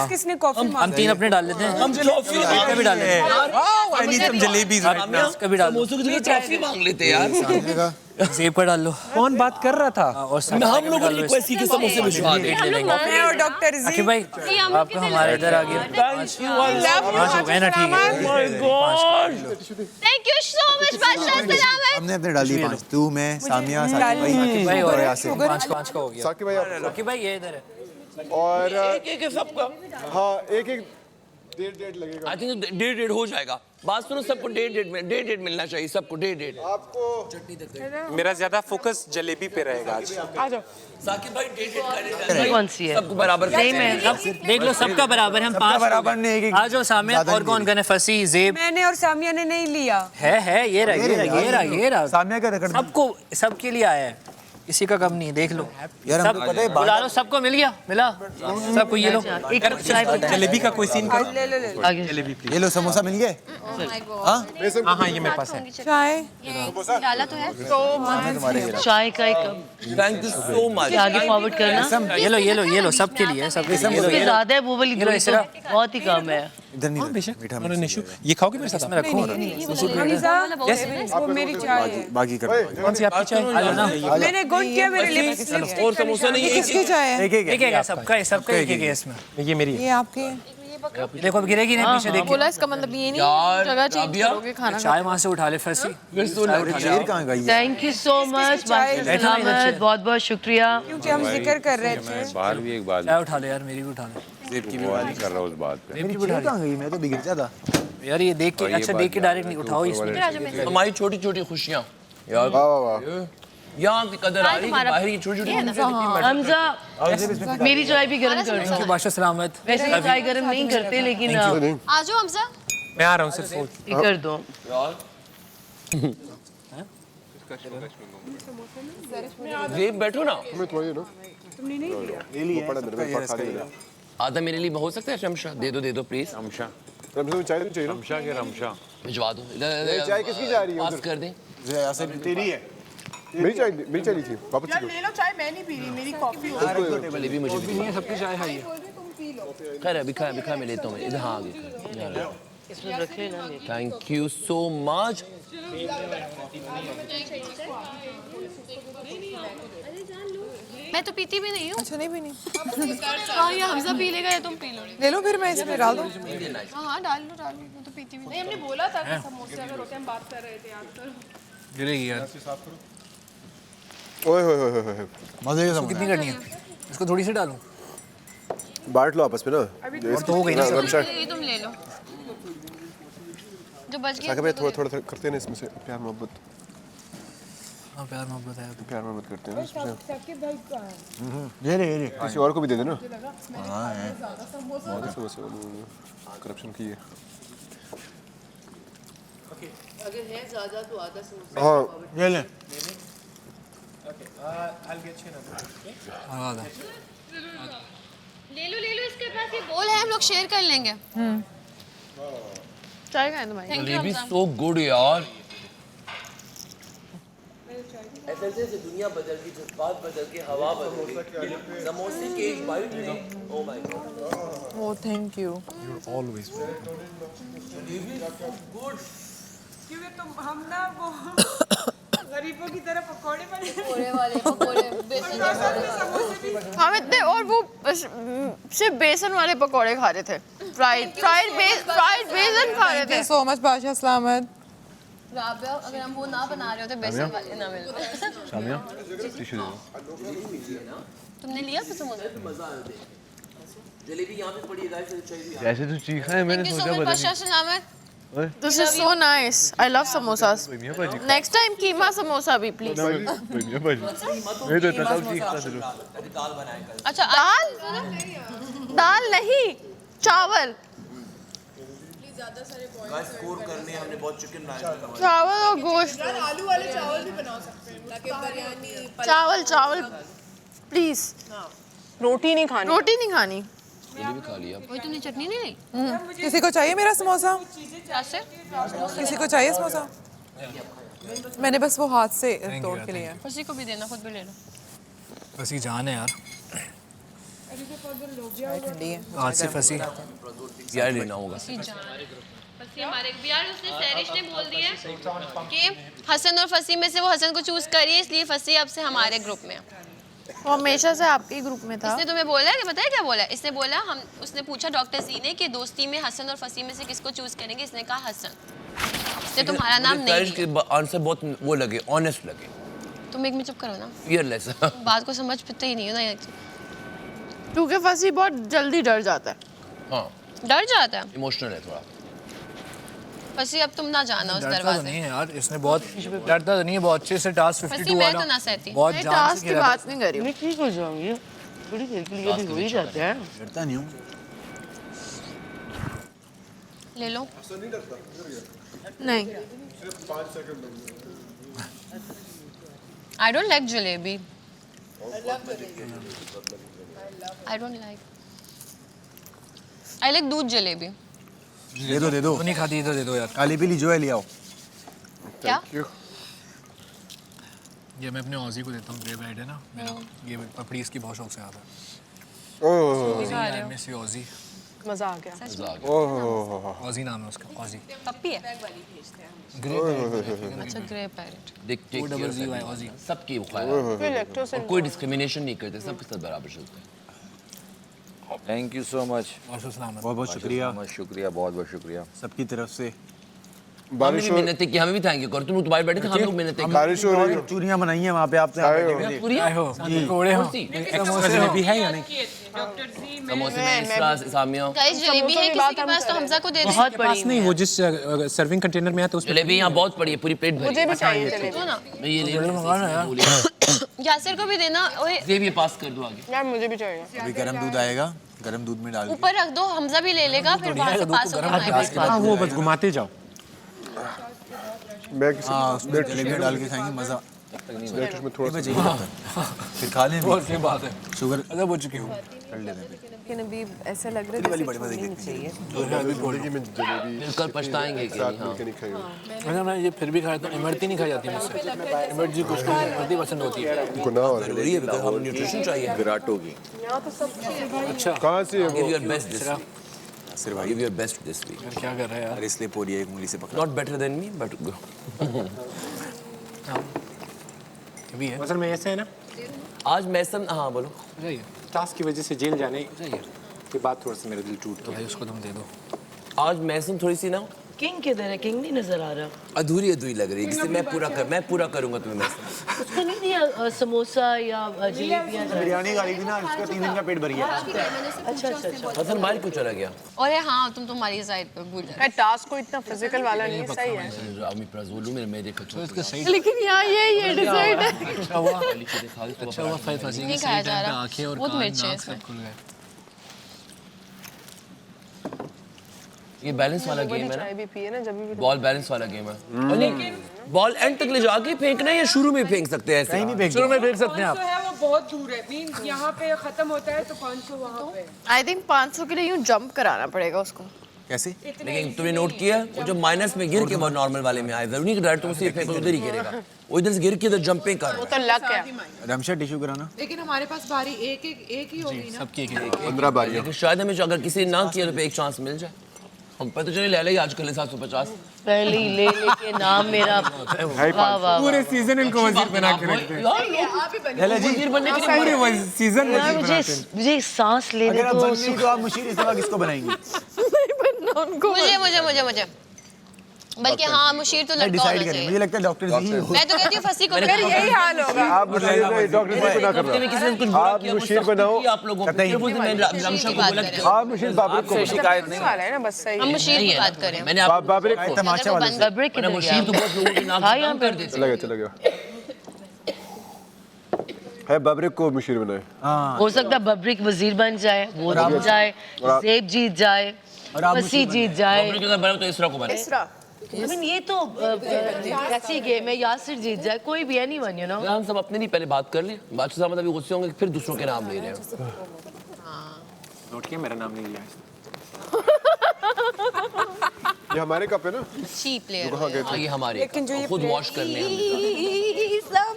किसने कॉफी हम तीन अपने डाल लेते हैं। हम कॉफी कभी डाल लेते हैं। I need some jalebis right now. कभी डाल लो। समोसों की जगह कॉफी मांग लेते यार। जेब पर डाल लो। कौन बात कर रहा था? और हम लोगों ने रिक्वेस्ट की कि समोसे भिजवा दे। मैं और डॉक्टर आखिर भाई आपका हमारे इधर आ गया। पाँच हो गए ना ठीक है। Thank you so much बादशाह सलामत। हमने अपने डाली 5 तू मैं सामिया साकिब भाई और यासिर। 5 का हो गया। साकिब भाई साकिब भाई ये इधर है। और एक सबका। हाँ एक डेढ़ लगेगा। आई थिंक डेढ़ हो जाएगा। बात सुनो सबको डेढ़ मिलना चाहिए सबको डेढ़। आपको मेरा ज्यादा फोकस जलेबी पे रहेगा आज। साकिब भाई डेढ़ कौन सी है? सबको बराबर सेम है। देख लो सबका बराबर हम 5 बराबर ने एक आ जाओ सामने। और कौन गने फंसी जेब मैंने और सामिया ने नहीं लिया है ये रहा सामिया का रिकॉर्ड सबको सबके लिए आया है। किसी का कम नहीं देख लो यार सब हमको पता है बुला लो सबको मिला सबको ये लो एक चाय जलेबी का कोई सीन करो। आगे जलेबी ये लो समोसा मिल गए। हाँ ये मेरे पास है। चाय डाला तो है। चाय का एक थैंक यू सो मच। आगे फॉरवर्ड करना। ये लो सबके लिए सबके लिए उसके ज्यादा है वो वाली दो तो बहुत ही कम है। इधर नहीं बेशक निशु ये खाओगे मेरे साथ? में रखो हमीजा वो मेरी चाय है। बाकी कर कौन सी आपकी चाय? मैंने गुड किया मेरे लिप्स। और समोसा नहीं किसकी चाय है? एक एक है सबका एक है इसमें। ये मेरी है। ये आपकी है। देखो अब गिरेगी नहीं पीछे देखिए। बोला इसका मतलब ये नहीं जगह चेंज करोगे खाना चाय वहाँ से उठा ले फंसी शेर कहाँ गई? थैंक यू सो मच बहुत बहुत शुक्रिया। क्योंकि हम जिक्र कर रहे थे। बाहर भी एक बात चाय उठा ले यार मेरी भी उठा ले। जेब की भी वो नहीं कर रहा उस बात पे। मेरी शेर कहाँ गई? मैं तो बिगड़ जाता। यार ये देख के अच्छा देख के डायरेक्ट नहीं उठाओ इसमें। हमारी छोटी छोटी खुशियाँ यार यहाँ की कदर आ रही है बाहर की छोटी छोटी। हमजा मेरी चाय भी गर्म कर दो। बादशाह सलामत। वैसे ही चाय गर्म नहीं करते लेकिन आ जाओ हमजा। मैं आ रहा हूँ सिर्फ। ये कर दो। जेब बैठो ना। मैं तुम्हारी ना तुमने नहीं लिया? ले लिया पड़ा मेरे पास खा लिया। आधा मेरे लिए हो सकता है शमशा दे दो प्लीज। रमशा रमशा चाय चाहिए ना? रमशा के रमशा भिजवा दो। चाय किसकी जा रही है? पास कर दे। यासिर तेरी है। मेरी चाय ली थी वापस यार ले लो चाय, मैं नहीं पी रही, मेरी कॉफी हो वाली भी मुझे भी सबकी चाय है ये। खैर अभी खा मैं लेता हूँ इधर। हाँ आगे इसमें रखे ना। Thank you so much. मैं तो पीती भी नहीं हूँ। अच्छा नहीं भी नहीं। हाँ ये हमजा पी लेगा या तुम पी लो। ले लो फिर मैं इसमें डाल दूँ। हाँ डाल लो मैं तो पीती भी नहीं। हमने बोला था कि समोसे अगर होते हम बात कर रहे थे याद करो। गिरेगी यार। ओए मजे के कितनी करनी है? इसको थोड़ी सी डालूं? बांट लो आपस में ना। और तो हो गई ना रमशा ये तुम ले लो जो बच गया। साकिब भाई थोड़ा करते हैं ना इसमें से प्यार मोहब्बत। हाँ प्यार मोहब्बत है। प्यार मोहब्बत करते हैं ना इसमें से। साकिब भाई कहाँ है? ये ले किसी और को भी दे देना। हाँ है। करप्शन की है। अगर है ज्यादा तो आधा समोसा। हाँ ये ले। ले लो इसके पास ये बोल है हम लोग शेयर कर लेंगे। चाय खाए तो भाई। Thank you jalebi so good यार। ऐसे से दुनिया बदल गई, जज्बात बदल गए, हवा बदल गई। समोसे के एक बाइट में oh my God. Oh, thank you. You're always welcome. Jalebi good. क्योंकि तुम हम ना वो गरीबों की तरह पकोड़े बने हम इतने और वो सिर्फ बेसन वाले पकोड़े खा रहे थे फ्राइड बेसन खा रहे थे सो मच बादशाह सलामत। राबिया अगर हम वो ना बना रहे होते बेसन वाले ना मिलते। सामिया टिश्यू दे दो। तुमने लिया फिर समोसा? जलेबी यहाँ पे पड़ी है गाइस, चाहिए। जैसे तू चीखा है मैंने सोचा पता बादशाह सलामत। This is so nice. I love samosas. Next time keema samosa भी please. मैं तो इतना सब चीखता था। अच्छा दाल नहीं चावल। स्कोर करने हमने बहुत चिकन बनाया। चावल और गोश्त। आलू वाले चावल भी बना सकते हैं ताकि बिरयानी चावल प्लीज। रोटी नहीं खानी। रोटी नहीं खानी। जलेबी खा लिया। कोई तुमने चटनी नहीं ली? किसी को चाहिए मेरा समोसा? किसी को चाहिए समोसा? मैंने बस वो हाथ से तोड़ के लिया। फसी को भी देना, खुद भी ले लो। फसी जान है यार, ठंडी है आज से फसी यार लेना होगा। फसी हमारे यार उसने सैरिश ने बोल दिया कि हसन और फसी में से वो हसन को चूज करिए, इसलिए फसी अब से हमारे ग्रुप में है। वो हमेशा से आपके ग्रुप में था। इसने तुम्हें बोला कि बताया क्या बोला? इसने बोला उसने पूछा डॉक्टर जी ने कि दोस्ती में हसन और फसी में से किसको चूज करेंगे, इसने कहा हसन। इसने तुम्हारा नाम नहीं लिया। आंसर बहुत वो लगे, ऑनेस्ट लगे। तुम एक में चुप करो ना, फियरलेस। बात को समझ पाते ही नहीं हो ना। क्योंकि फसी बहुत जल्दी डर जाता है। हाँ डर जाता है, इमोशनल है थोड़ा। फसी अब तुम ना जाना उस डरता तो दरवाजे। नहीं है यार, इसने बहुत डरता तो नहीं है, बहुत अच्छे से टास्क 52 फसी मैं तो ना सहती। बहुत मैं जान टास्क से की खेला। बात नहीं कर रही हूँ। ठीक हो जाऊंगी, थोड़ी देर के लिए भी हो ही जाते हैं। डरता नहीं हूँ। ले लो। नहीं I don't like jalebi. I don't like. I like दूध जलेबी। दे दो वो नहीं खाती, इधर दे दो यार। काली पीली जो है ले आओ। क्या? ये मैं अपने औजी को देता हूँ, ग्रे ब्राइड है ना मेरा, ये पपड़ी इसकी बहुत शौक से आता है। ओह मिस यू औजी। मजा आ गया। औजी नाम है उसका, औजी। पप्पी है? ग्रे अच्छा ग्रे पैरेट। देख औजी। सबकी वो खाया और कोई डिस्क्रिमिनेशन नहीं करते, सबके साथ बराबर चलते हैं। Thank you so much. बहुत बहुत शुक्रिया। बहुत बहुत शुक्रिया सबकी तरफ से। बारिश मिन्नतें की, हमें भी थैंक यू करो। तुम लोग बाहर बैठे थे, हम लोग मिन्नतें की। बारिश हो रही है। चूरियां बनाई हैं वहाँ पे आपसे। पकोड़े हो, जलेबी है या नहीं? समोसे में इसरा सामिया। गाइस जलेबी है किसी के पास तो हमजा को दे दो। बहुत पास नहीं, वो जिस सर्विंग कंटेनर में है तो उसमें जलेबी यहाँ बहुत पड़ी है, पूरी प्लेट भरी। मुझे भी चाहिए जलेबी। दो ना। मैं ये ले लूँ। यासिर को भी देना। ओए ये भी पास कर दो आगे। यार मुझे भी चाहिए। अभी गर्म दूध आएगा, गर्म दूध में डाल के। ऊपर रख दो, हमजा भी ले लेगा, फिर वहाँ से पास होकर हाँ वो बस घुमाते जाओ। हाँ उसमें जलेबी डाल के खाएंगे, मजा। में थोड़ा सा फिर खा लें। बहुत सही बात है, शुगर अगर हो चुकी हूँ। कर लेते हैं। लेकिन अभी ऐसा लग रहा है वाली बड़ी मजे की चाहिए। जिंदगी में जलेबी कल पछताएंगे कि साथ नहीं। हाँ मिलकर नहीं खाएंगे। अगर मैं ये फिर भी खाया तो इमरती नहीं खाई जाती मुझसे। इमरती कुछ नहीं, इमरती पसंद होती है। गुनाह हो रहा जरूरी है, बिकॉज़ हम न्यूट्रिशन चाहिए। विराट होगी। अच्छा कहाँ से है गिव वो? योर बेस्ट दिस सिर्फ भाई give your best this week. क्या कर रहा है यार? अरे इसलिए पूरी एक उंगली से पकड़ा। Not better than me but अभी है असल में ऐसे है ना, आज मैसन। हाँ बोलो। सही है टास्क की वजह से जेल जाने के बाद थोड़ा सा मेरा दिल टूट तो भाई उसको तुम दे दो। आज मैसन थोड़ी सी ना किंग किधर है? किंग नहीं नजर आ रहा। अधूरी अधूरी लग रही है, जिससे मैं पूरा करूंगा तुम्हें मैसन। उसको नहीं दिया समोसा या जलेबी या बिरयानी खा ली थी ना, उसका 3 दिन का पेट भर गया। अच्छा अच्छा अच्छा। हसन बाहर क्यों चला गया? और हाँ तुम तुम्हारी साइड पे भूल जाओ। टास्क को इतना फिजिकल वाला नहीं सही है। अमी प्राजोलू मेरे देखा तो इसका सही लेकिन यहाँ ये डिसाइड है। अच्छा हुआ फंसी नहीं खाया जा रहा, आंखें और बहुत कान मिर्च है नाक इसमें। सब खुल गए। ये बैलेंस वाला गेम है ना, चाय भी पिए ना जब भी। बॉल बैलेंस वाला गेम है। लेकिन बॉल एंड तक ले जाके फेंकना है या शुरू में फेंक सकते हैं? ऐसे कहीं भी फेंक शुरू में फेंक सकते हैं आप। है वो बहुत दूर है, मीन यहाँ पे खत्म होता है तो 500 वहाँ पे। आई थिंक 500 के लिए यूँ जंप कराना पड़ेगा उसको। कैसे? लेकिन तुमने नोट किया वो जो माइनस में गिर के वो नॉर्मल वाले में आए, जरूरी नहीं कि डायरेक्ट तुम उसे फेंको उधर ही गिरेगा, वो इधर से गिर के इधर जंपिंग कर वो तो लक है। रमशा टिश्यू कराना। लेकिन हमारे पास बारी एक ही होगी ना। सबकी एक 15 बारियां। लेकिन शायद हमें जो अगर किसी ने ना किया तो एक चांस मिल जाए। हम पता चले ले ले आजकल 750 पहले ही ले लेके नाम मेरा वाह वाह पूरे सीजन इनको वजीर बना के रखते हैं। वजीर बनने के लिए पूरे सीजन यार मुझे सांस लेने अगर आप दो बन गई तो आप मुशीर इस दफा किसको बनाएंगी? मुझे बल्कि हाँ मुशीर तो लड़का डिसाइड होना करें, चाहिए। मुझे लगता है डॉक्टर जी मैं तो कहती हूँ फंसी को फिर यही हाल होगा। आप मुशीर डॉक्टर जी बना कर में किसी ने कुछ रहे हो। बुरा आप किया मुशीर बनाओ। आप लोगों को फिर बोलते मैं रमशा को बोला कि आप मुशीर बाबरिक को शिकायत नहीं वाला है ना, बस सही हम है। मुशीर की बात करें। मैंने आप बाबरिक को तमाशा वाला बब्रे मैंने मुशीर तो बहुत लोगों के नाम हाँ यहाँ कर देते चला गया है बाबरिक को मुशीर बनाए। हो सकता है बब्रिक वजीर बन जाए, वो जीत जाए, ज़ेब जीत जाए, वसी जीत जाए। बब्रिक अगर बना तो इसरा को बना। इसरा I mean, ये तो कैसी गेम है, यासिर जीत जाए, कोई भी एनीवन यू नो। हम सब अपने नहीं पहले बात कर लें, बाद में साहब अभी गुस्से होंगे फिर दूसरों के नाम ले रहे हैं। नोट किया मेरा नाम नहीं लिया। ये हमारे कप है ना? Cheap player. हाँ ये हमारे लेकिन जो ये खुद वॉश करने हैं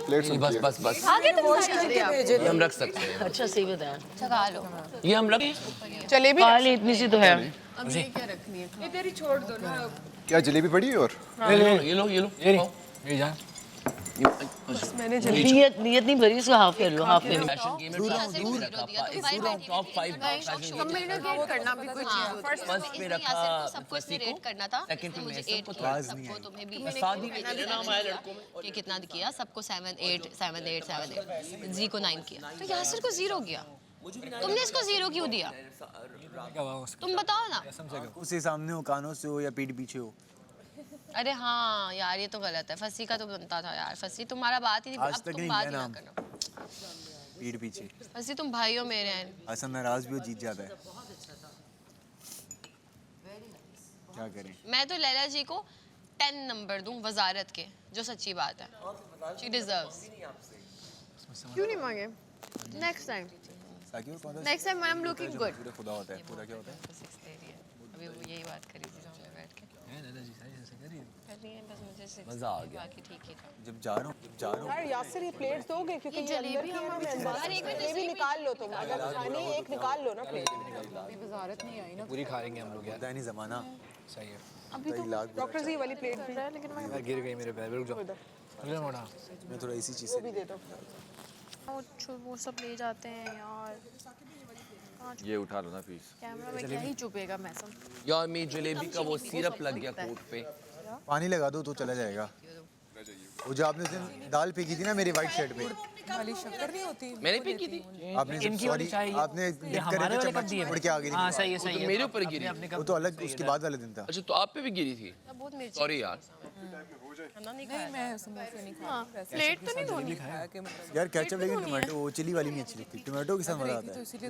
प्लेट्स हमने। बस बस बस आगे तुम ये हम रख सकते हैं। अच्छा सही बताया। चखा लो। ये हम रख जलेबी काली इतनी सी तो है। अब ये क्या रखनी है? इधर ही छोड़ दो ना। क्या जलेबी पड़ी है? और ये लो ये जा मैंने नियत नहीं भरी, इसको हाफ कर लो, हाफ ले लो। फैशन गेम में टॉप 5 कम्युनिकेट करना भी कोई चीज होती है। फर्स्ट पे रखा सबको इसमें रेट करना था। सेकंड पे मुझे मैं 8 सबको किया, सबको तुम्हें भी शादी में तेरा नाम आया लड़कों में कि कितना किया, सबको 7 8 7 8 7 8 जी को 9 किया, तो यासिर को 0 किया। तुमने इसको 0 क्यों दिया? तुम बताओ ना। उसे सामने हो, कानों से हो या पीठ पीछे हो। अरे हाँ यार ये तो गलत है। फंसी का तो बनता था यार। फंसी तुम्हारा बात ही नहीं। आज अब तक तुम नहीं बात लिया ही ना नाम। करना। पीठ पीछे फंसी तुम भाई हो मेरे हैं। हसन नाराज भी हो, जीत जाता है। क्या करें? मैं तो लैला जी को 10 नंबर दूं वजारत के, जो सच्ची बात है। She deserves. क्यों नहीं मांगे? Next time. Next time I am looking good. पूरा खुदा होता है, पूरा क्या होता है? अभी वो यही बात करी थी हमने बैठ के। बस मुझे मजा आ गया। बाकी ठीक ही था। जब जा रहा हूँ यार यासिर ये प्लेट्स दोगे क्योंकि ये जलेबी हम ये भी निकाल लो तुम, अगर खानी है एक निकाल लो ना प्लेट। अभी वजारत नहीं आई ना। पूरी खा लेंगे हम लोग यार। पता नहीं जमाना सही है अभी तो डॉक्टर जी वाली प्लेट भी है लेकिन यार, गिर गई मेरे पैर, रुक जाओ। अरे मोड़ा मैं थोड़ा इसी चीज़ से भी दे दो। वो सब ले जाते हैं यार। ये उठा लो ना पीस। कैमरा में क्या ही चुपेगा मैसम। यार मेरी जलेबी का वो सिरप लग गया कोट पे। पानी लगा दो तो चला जाएगा। वो जो आपने उस दिन दाल फेंकी थी ना मेरी वाइट शर्ट पे, खाली शक्कर नहीं होती। मैंने भी की थी। आपने जब सॉरी आपने लिख कर रहे थे चम्मच उड़ के आ गई हाँ सही है वो सही तो है। मेरे ऊपर गिरी। वो तो अलग उसके बाद वाला दिन था। अच्छा तो आप पे भी गिरी थी? बहुत मिर्ची। सॉरी यार। नहीं खाया। मैं समोसे नहीं खा। प्लेट तो नहीं धोनी। यार केचप लेकिन टोमेटो वो चिली वाली नहीं अच्छी लगती, टोमेटो के साथ मजा आता है। इसीलिए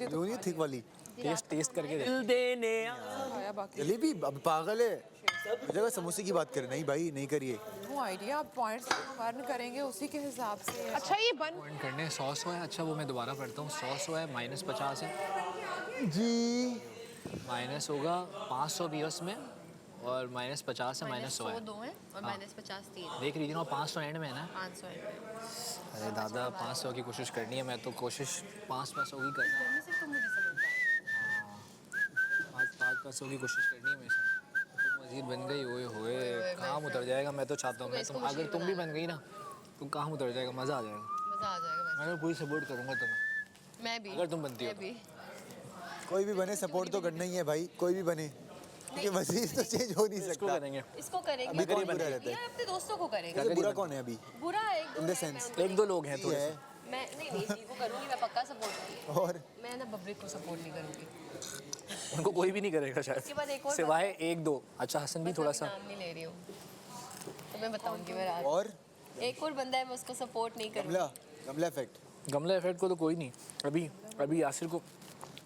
वो नहीं थिक वाली टेस्ट करके देख। दिल देने खाया बाकी। जलेबी अब पागल है। जगह समोसे की बात करें, नहीं भाई नहीं करिए। वो आइडिया आप पॉइंट्स अर्न करेंगे उसी के हिसाब से। अच्छा ये बन पॉइंट करने 100 है। अच्छा वो मैं दोबारा पढ़ता हूँ। 100 है, -50 है जी। माइनस होगा 500 भी उसमें, और -50 है, -100 है। 2 है और -50 3। देख रही थी ना 500 एंड में है ना। 500 है। अरे दादा 500 की कोशिश करनी है, मैं तो कोशिश 500 की करना है। सिर्फ तुम मुझे समझता है। 500 की कोशिश करनी है मेरे साथ। तुम वजीर बन गई, ओए होए काम उतर जाएगा। मैं तो चाहता हूँ मैं तुम अगर तुम भी बन गई ना तो काम उतर जाएगा, मज़ा आ जाएगा। मजा आ जाएगा मैं पूरी सपोर्ट करूँगा तुम्हें मैं भी। अगर तुम बनती हो। मैं भी। कोई भी बने सपोर्ट तो करना ही है भाई, कोई भी बने, क्योंकि वजीर तो चेंज हो नहीं इसको सकता। करेंगे। इसको करेंगे। अभी कौन बुरा रहता यार है? अपने दोस्तों को करेंगे। तो बुरा कौन है अभी? बुरा एक इन द सेंस एक दो लोग हैं थोड़े से। मैं नहीं जी को करूंगी, मैं पक्का सपोर्ट करूंगी। और मैं ना बब्रिक को सपोर्ट नहीं करूंगी। उनको कोई भी नहीं करेगा उसके बाद एक शायद, और सिवाय एक दो। अच्छा हसन भी थोड़ा सा। नाम नहीं ले रही हूँ तो मैं बताऊंगी। मैं रात और एक और बंदा है, मैं उसको सपोर्ट नहीं करूंगी। गमला गमला इफेक्ट। गमला इफेक्ट को तो कोई नहीं। अभी यासिर को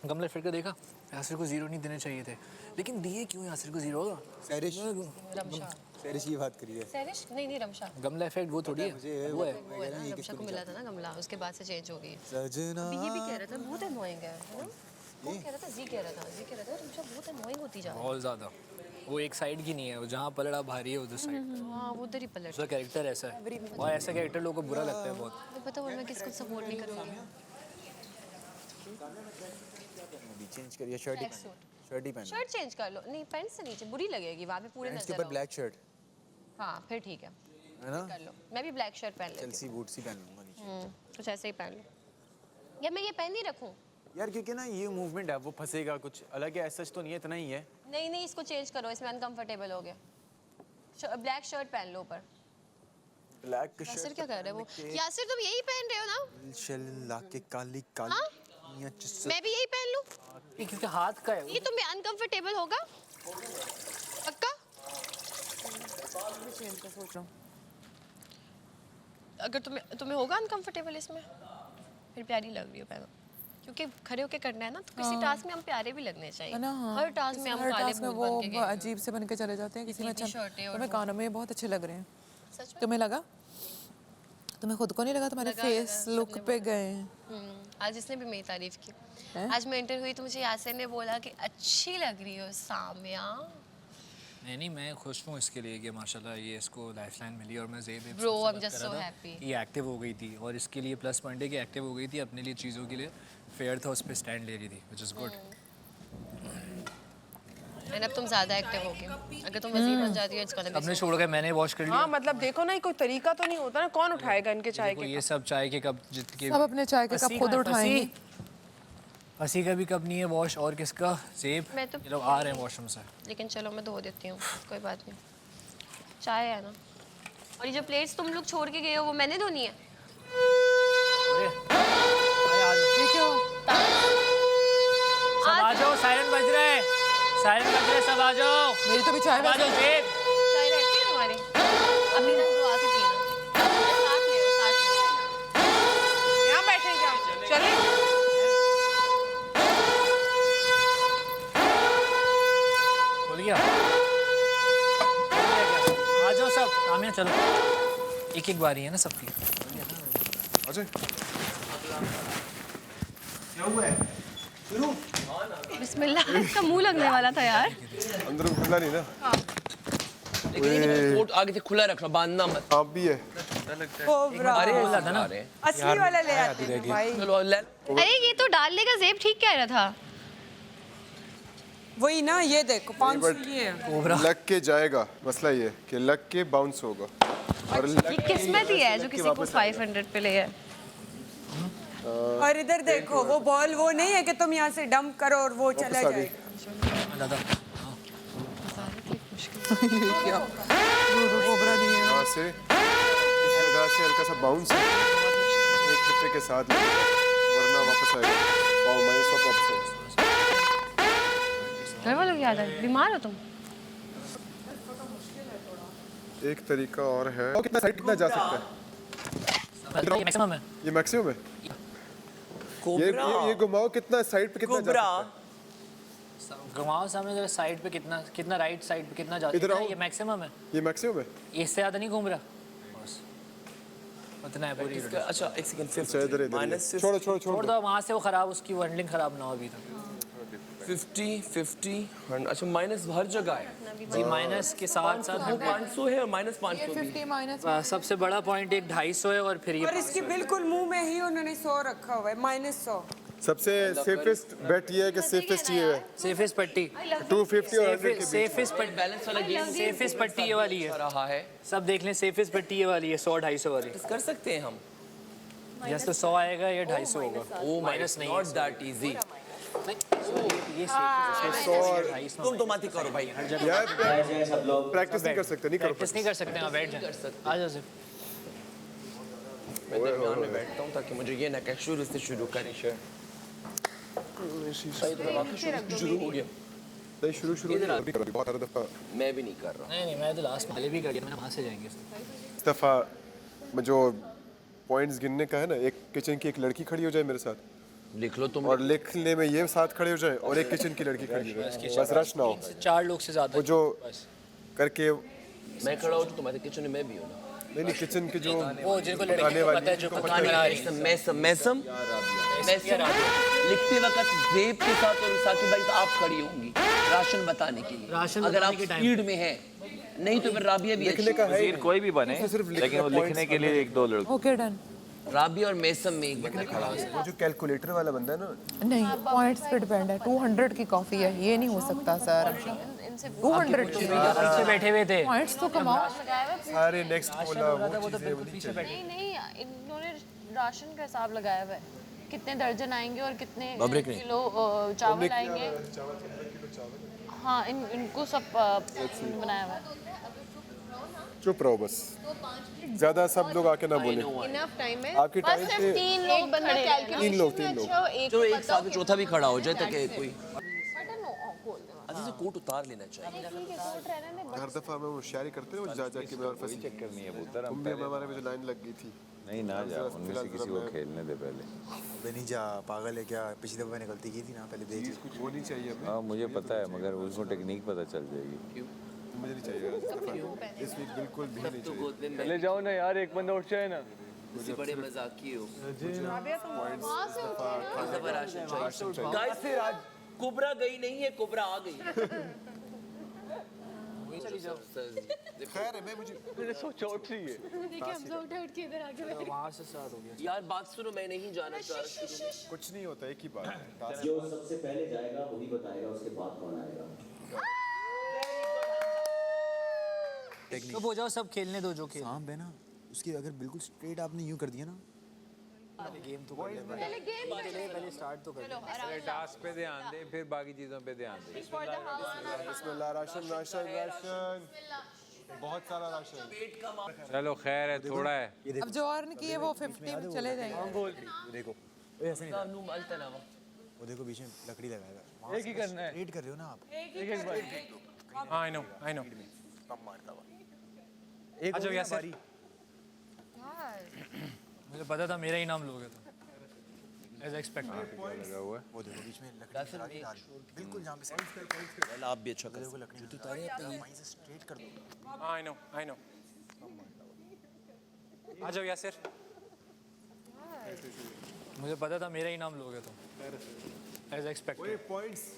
गमला इफेक्ट का देखा, यासिर को 0 नहीं देने चाहिए थे, लेकिन दिए क्यों यासिर को 0 होगा? सैरिश रमशा। सैरिश की बात करिए। सैरिश नहीं रमशा। गमला इफेक्ट वो थोड़ी है, वो है। वो है ना, रमशा को मिला था ना गमला, उसके बाद से चेंज हो गई है। सजना अभी ये भी कह रहा था बहुत अनोइंग है ना? वो कह रहा था जी कह रहा था रमशा बहुत अनोइंग होती जा रही है। बहुत ज़्यादा। वो एक साइड की नहीं है, वो जहाँ पलड़ा भारी है उधर साइड। हाँ वो उधर ही पलट। उसका कैरेक्टर ऐसा है, और ऐसा कैरेक्टर लोगों को बुरा लगता है बहुत। तो पता और मैं किसको सपोर्ट नहीं करूंगी। चेंज करिए शर्ट ही शर्ट ही पहन लो। शर्ट चेंज कर लो। नहीं पैंट से नीचे बुरी लगेगी, वहाँ पे पूरे पैंट्स के नजर ऊपर ब्लैक शर्ट हाँ फिर ठीक है ना, कर लो। मैं भी ब्लैक शर्ट पहन लेती चेल्सी बूट्स ही पहन लूंगा नीचे। हूँ। कुछ ऐसे ही पहन लो। या मैं ये पहन ही रखूँ? यार क्योंकि ना ये मूवमेंट है वो फंसेगा, कुछ अलग है, सच तो नहीं है, इतना ही है। नहीं इसको चेंज करो, इसमें अनकंफर्टेबल हो गया। ब्लैक शर्ट पहन लो ऊपर। ब्लैक यासिर क्या कर रहे हो? वो यासिर तुम यही पहन रहे हो ना? शल लाके काली काली मैं भी यही पहन लूं? क्योंकि हाथ का है ये तुम्हें अनकंफर्टेबल होगा पक्का? सोच रहा हूँ अगर तुम्हें होगा अनकंफर्टेबल इसमें, फिर प्यारी लग रही हो पहनो। क्योंकि खड़े होके करना है ना, तो किसी टास्क में हम प्यारे भी लगने चाहिए है ना। हाँ। हर टास्क में हम हर काले टास्क में भूत वो बन के गए। अजीब से बन के चले जाते हैं, किसी में अच्छा। शर्टें और तुम्हें वो। कानों में बहुत अच्छे लग रहे हैं। सच में? तुम्हें लगा? तुम्हें खुद को नहीं लगा? तुम्हारे फेस लुक पे गए। आज इसने भी मेरी तारीफ की। आज मैं इंटर हुई तो मुझे यासिर ने बोला कि अच्छी लग रही हो सामिया। नहीं मैं खुश हूँ इसके लिए कि माशाल्लाह ये इसको लाइफलाइन मिली और मैं ज़ेब Bro, I'm just so happy. ये एक्टिव हो गई थी और इसके लिए प्लस पॉइंट है कि एक्टिव हो गई थी अपने लिए, चीज़ों के लिए फेयर था, उस पर स्टैंड ले रही थी, व्हिच इज़ गुड। एंड अब तुम ज़्यादा एक्टिव होगी। अगर तुम वज़ीर बन जाती हो इट्स गोना बी अपने छोड़ के मैंने वॉश कर लिया। हाँ मतलब देखो ना, ये कोई तरीका तो नहीं होता ना, कौन उठाएगा इनके चाय के ये सब चाय के कप जितने सब अपने चाय के कप खुद उठाएंगे। हसी का भी कप नहीं है वॉश, और किसका? ज़ेब। मैं तो ये लोग आ रहे हैं वॉशरूम से। लेकिन चलो मैं धो देती हूँ, कोई बात नहीं। चाय है ना। और ये जो प्लेट्स तुम लोग छोड़ के गए हो वो मैंने धोनी है। ये क्या? सब आ जाओ, सायरन बज रहे हैं, सायरन बज रहे, सब आ जाओ। मेरी तो भी चाय आ जाओ ज़ेब। चाय रहती है तुम्हारी? अभी तक दो आके पीना। साथ ले लो, साथ ले लो। यहाँ बैठे क्या? चले खोल गया? आ जाओ सब, आमिया चलो, एक बारी है ना सबकी। अजय क्या हुआ है? शुरू बिस्मिल्लाह। इसका मुंह लगने वाला था यार। अंदर खुला नहीं ना। लेकिन ये कोट आगे से खुला रखना, बांधना मत। आप भी है। कोबरा अरे ना असली वाला ले आते हैं भाई। चलो ले। अरे ये तो डाल लेगा, ज़ेब ठीक कह रहा था। वही ना, ये देखो 500 ये है। लग के जाएगा, मसला ये है कि लग के बाउंस होगा और ये किस्मत ही है जो किसी को 500 पे ले है। और इधर देखो वो बॉल वो नहीं है कि तुम यहाँ से डंप करो और वो चला जाए। यहाँ से इस जगह से हल्का सा बाउंस एक खट्टे के साथ वरना वापस आएगा। वाओ माइनस ऑफ वापस। घर वालों की आदत, बीमार हो तुम? एक तरीका और है। कितना साइड कितना जा सकता है? ये मैक्सिमम है। ये मैक्सिमम है। ये घुमाओ, कितना साइड पे कितना जा सकता है? घुमाओ सामने जरा, साइड पे कितना राइट साइड पे कितना जाता इधर है? आओ। ये मैक्सिमम है। ये मैक्सिमम है। इससे ज़्यादा नहीं घूम रहा बस, उतना है पूरी। अच्छा एक सेकंड, इधर माइनस छोड़ो छोड़ दो वहाँ से, वो खराब, उसकी हैंडलिंग खराब ना हो अभी तक। 50 50 अच्छा माइनस हर जगह है जी, माइनस के साथ साथ 500 है और माइनस 500 भी। 50 माइनस सबसे बड़ा पॉइंट एक 250 है और फिर ये और इसके बिल्कुल मुंह में ही उन्होंने 100 रखा हुआ है, -100। सबसे सेफेस्ट बेट ये है कि सेफेस्ट ये है। सेफेस्ट पट्टी 250 और 100 के बीच। सेफेस्ट पट्टी, बैलेंस वाला गेम सेफेस्ट पट्टी ये वाली है। रहा है सब देख लें, सेफेस्ट पट्टी ये वाली है, 100-250 वाली। कर सकते हैं हम। जैसे तो 100 आएगा, ये 250 होगा। ओ माइनस नहीं नॉट दैट इजी। ये तुम तो मत ही करो भाई। यार प्रैक्टिस नहीं कर सकते, नहीं करो। प्रैक्टिस नहीं कर सकते, हाँ बैठ जाए, आ जाओ सिर्फ। मैं दरमियान में बैठता हूँ ताकि मुझे ये ना कह शुरू से शुरू करें। सही तो वाकई शुरू हो गया। नहीं शुरू अभी करो, बहुत सारा दफा मैं भी नहीं कर रहा। नहीं मैं तो लास्ट पहले भी कर दिया, मैंने वहाँ से जाएंगे। इस दफा जो पॉइंट्स गिनने का है ना, एक किचन की एक लड़की खड़ी हो जाए मेरे साथ, लिख लो तुम, और लिखने में ये साथ खड़े हो जाए और एक किचन की लड़की खड़ी हो जाए, बस रश ना हो। 4 लोग से ज़्यादा वो जो करके मैं खड़ा हो, तुम्हारे किचन में मैं भी हूँ ना। नहीं किचन के जो वो जिनको लड़की को पता है, जो पता बना रही है। मैसम लिखते वक्त ज़ेब के साथ और साकी भाई आप खड़ी होंगी राशन बताने के लिए। अगर आप स्पीड में हैं, नहीं तो फिर राबिया भी लिखने का है, कोई भी बने, लेकिन वो लिखने के लिए 1-2 लड़के। Okay done. राबी और मेसम में एक बंदा खड़ा है। वो जो कैलकुलेटर वाला बंदा है ना, नहीं, पॉइंट्स पे डिपेंड है। 200 की कॉफी है, ये नहीं हो सकता सर। 200 की पीछे बैठे हुए थे। पॉइंट्स तो कमाओ। सारे नेक्स्ट बोला वो चीजें वो पीछे बैठे। नहीं इन्होंने राशन का हिसाब लगाया हुआ है, कितने दर्जन आएंगे और कितने किलो चावल आएंगे। हाँ, इनको सब बनाया हुआ है। चुप रहो बस, ज्यादा सब लोग आके ना बोले। इनफ टाइम है। आपके टाइम पे 3 लोग बंदा तीन लोग जो एक साथ में चौथा भी खड़ा हो जाए ताकि कोई अच्छा कोट उतार लेना चाहिए। हर दफा मैं वो शायरी करते हैं वो जा जा के मैं और फंसी चेक करनी है पुत्र। तुम भी हमारे में जो लाइन लग गई थी। नहीं ना जा, उनमें से किसी को खेलने दे पहले। नहीं जा, पागल है क्या? पिछली दफा मैंने गलती की थी ना, पहले देख। कुछ वो नहीं चाहिए हमें। हाँ मुझे पता है, मगर उसको टेक्निक पता चल जाएगी। मुझे नहीं चाहिए इस वीक, बिल्कुल भी नहीं चाहिए। चले जाओ ना यार, एक बंदा उठ जाए ना। मुझे बड़े मजाकी हो। पॉइंट्स गाइस कुबरा गई नहीं है, कुबरा आ गई। खैर है, मैं मुझे सोचा उठ रही है। देखिए हम लोग उठ के इधर आके बैठे। वहाँ से स्टार्ट हो गया। यार बात सुनो, मैं नहीं जाना चाह रहा। कुछ नहीं होता, एक ही बात है। जो सबसे पहले जाएगा वही बताएगा उसके बाद कौन आएगा। तो हो जाओ, सब खेलने दो जो खेल। सांप है ना, उसकी अगर बिल्कुल स्ट्रेट आपने यूं कर दिया ना, गेम तो कर ले, पहले स्टार्ट तो कर ले। पहले टास्क पे ध्यान दे, फिर बाकी चीजों पे ध्यान दे। बिस्मिल्लाह, राशन राशन राशन, बहुत सारा राशन। चलो खैर है, थोड़ा है। अब जो अर्न किए वो 50 में चले जाएंगे। देखो ऐसे नहीं, वो देखो बीच में लकड़ी लगाएगा। एक ही करना है। स्ट्रेट कर रहे हो ना आप। एक बार। हाँ आई नो कम मारता हुआ। आ जाओ यार। मुझे पता था मेरा ही नाम लोगे तो एज एक्सपेक्टेड। लगा हुआ है। वो देखो बीच में लकड़ी लगा के डाल, बिल्कुल जहाँ पे सेट। आप भी अच्छा कर। देखो लकड़ी तू तारे पे वहीं से स्ट्रेट कर दो। आई नो आ जाओ यासिर। मुझे पता था मेरा ही नाम लोगे तो एज एक्सपेक्टेड। पॉइंट्स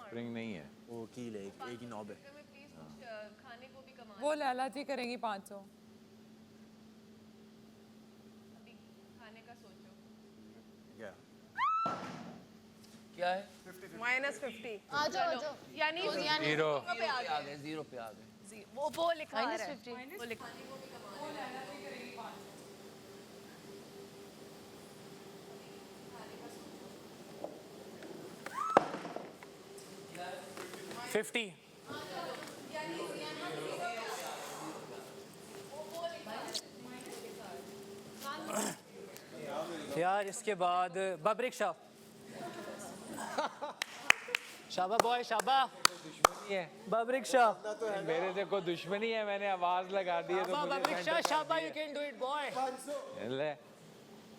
स्प्रिंग नहीं है, वो कील है, एक ही नॉब है। खाने को भी कमा। वो लैला जी करेंगी 500। खाने का सोचो। क्या क्या है? -50। आ जाओ यानी जीरो पे आ गए, 0 पे आ गए। वो लिखा है। वो लिखा 50। यार इसके बाद बब्रिक शाह। शाबा बॉय शाबा। बब्रिक शाह। मेरे से कोई दुश्मनी है, मैंने आवाज लगा दी है तो मुझे बब्रिक शाह शाबा, you can do it boy.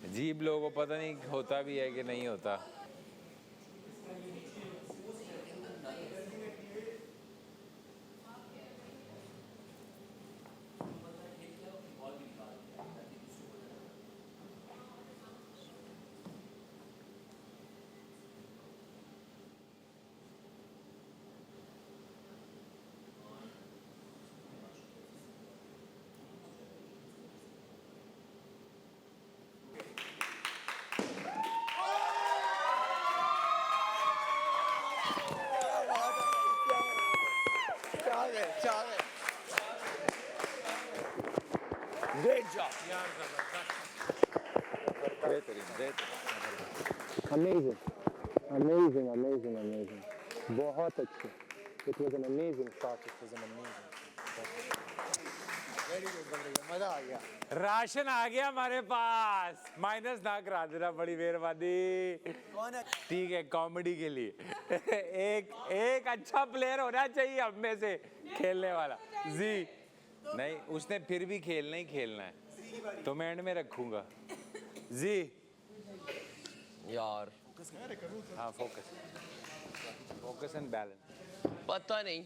अजीब लोगों को पता नहीं होता भी है कि नहीं होता। अमेजिंग, बहुत अच्छे। It was an amazing shot. It was an amazing. मजा आ गया। राशन आ गया हमारे पास, माइनस ना करा देना, बड़ी मेहरबानी। ठीक है, कॉमेडी के लिए एक अच्छा प्लेयर होना चाहिए हम में से खेलने वाला। जी नहीं, उसने फिर भी खेलना ही खेलना है, तो मैं एंड में रखूंगा। जी यार हाँ, फोकस एंड बैलेंस। पता नहीं,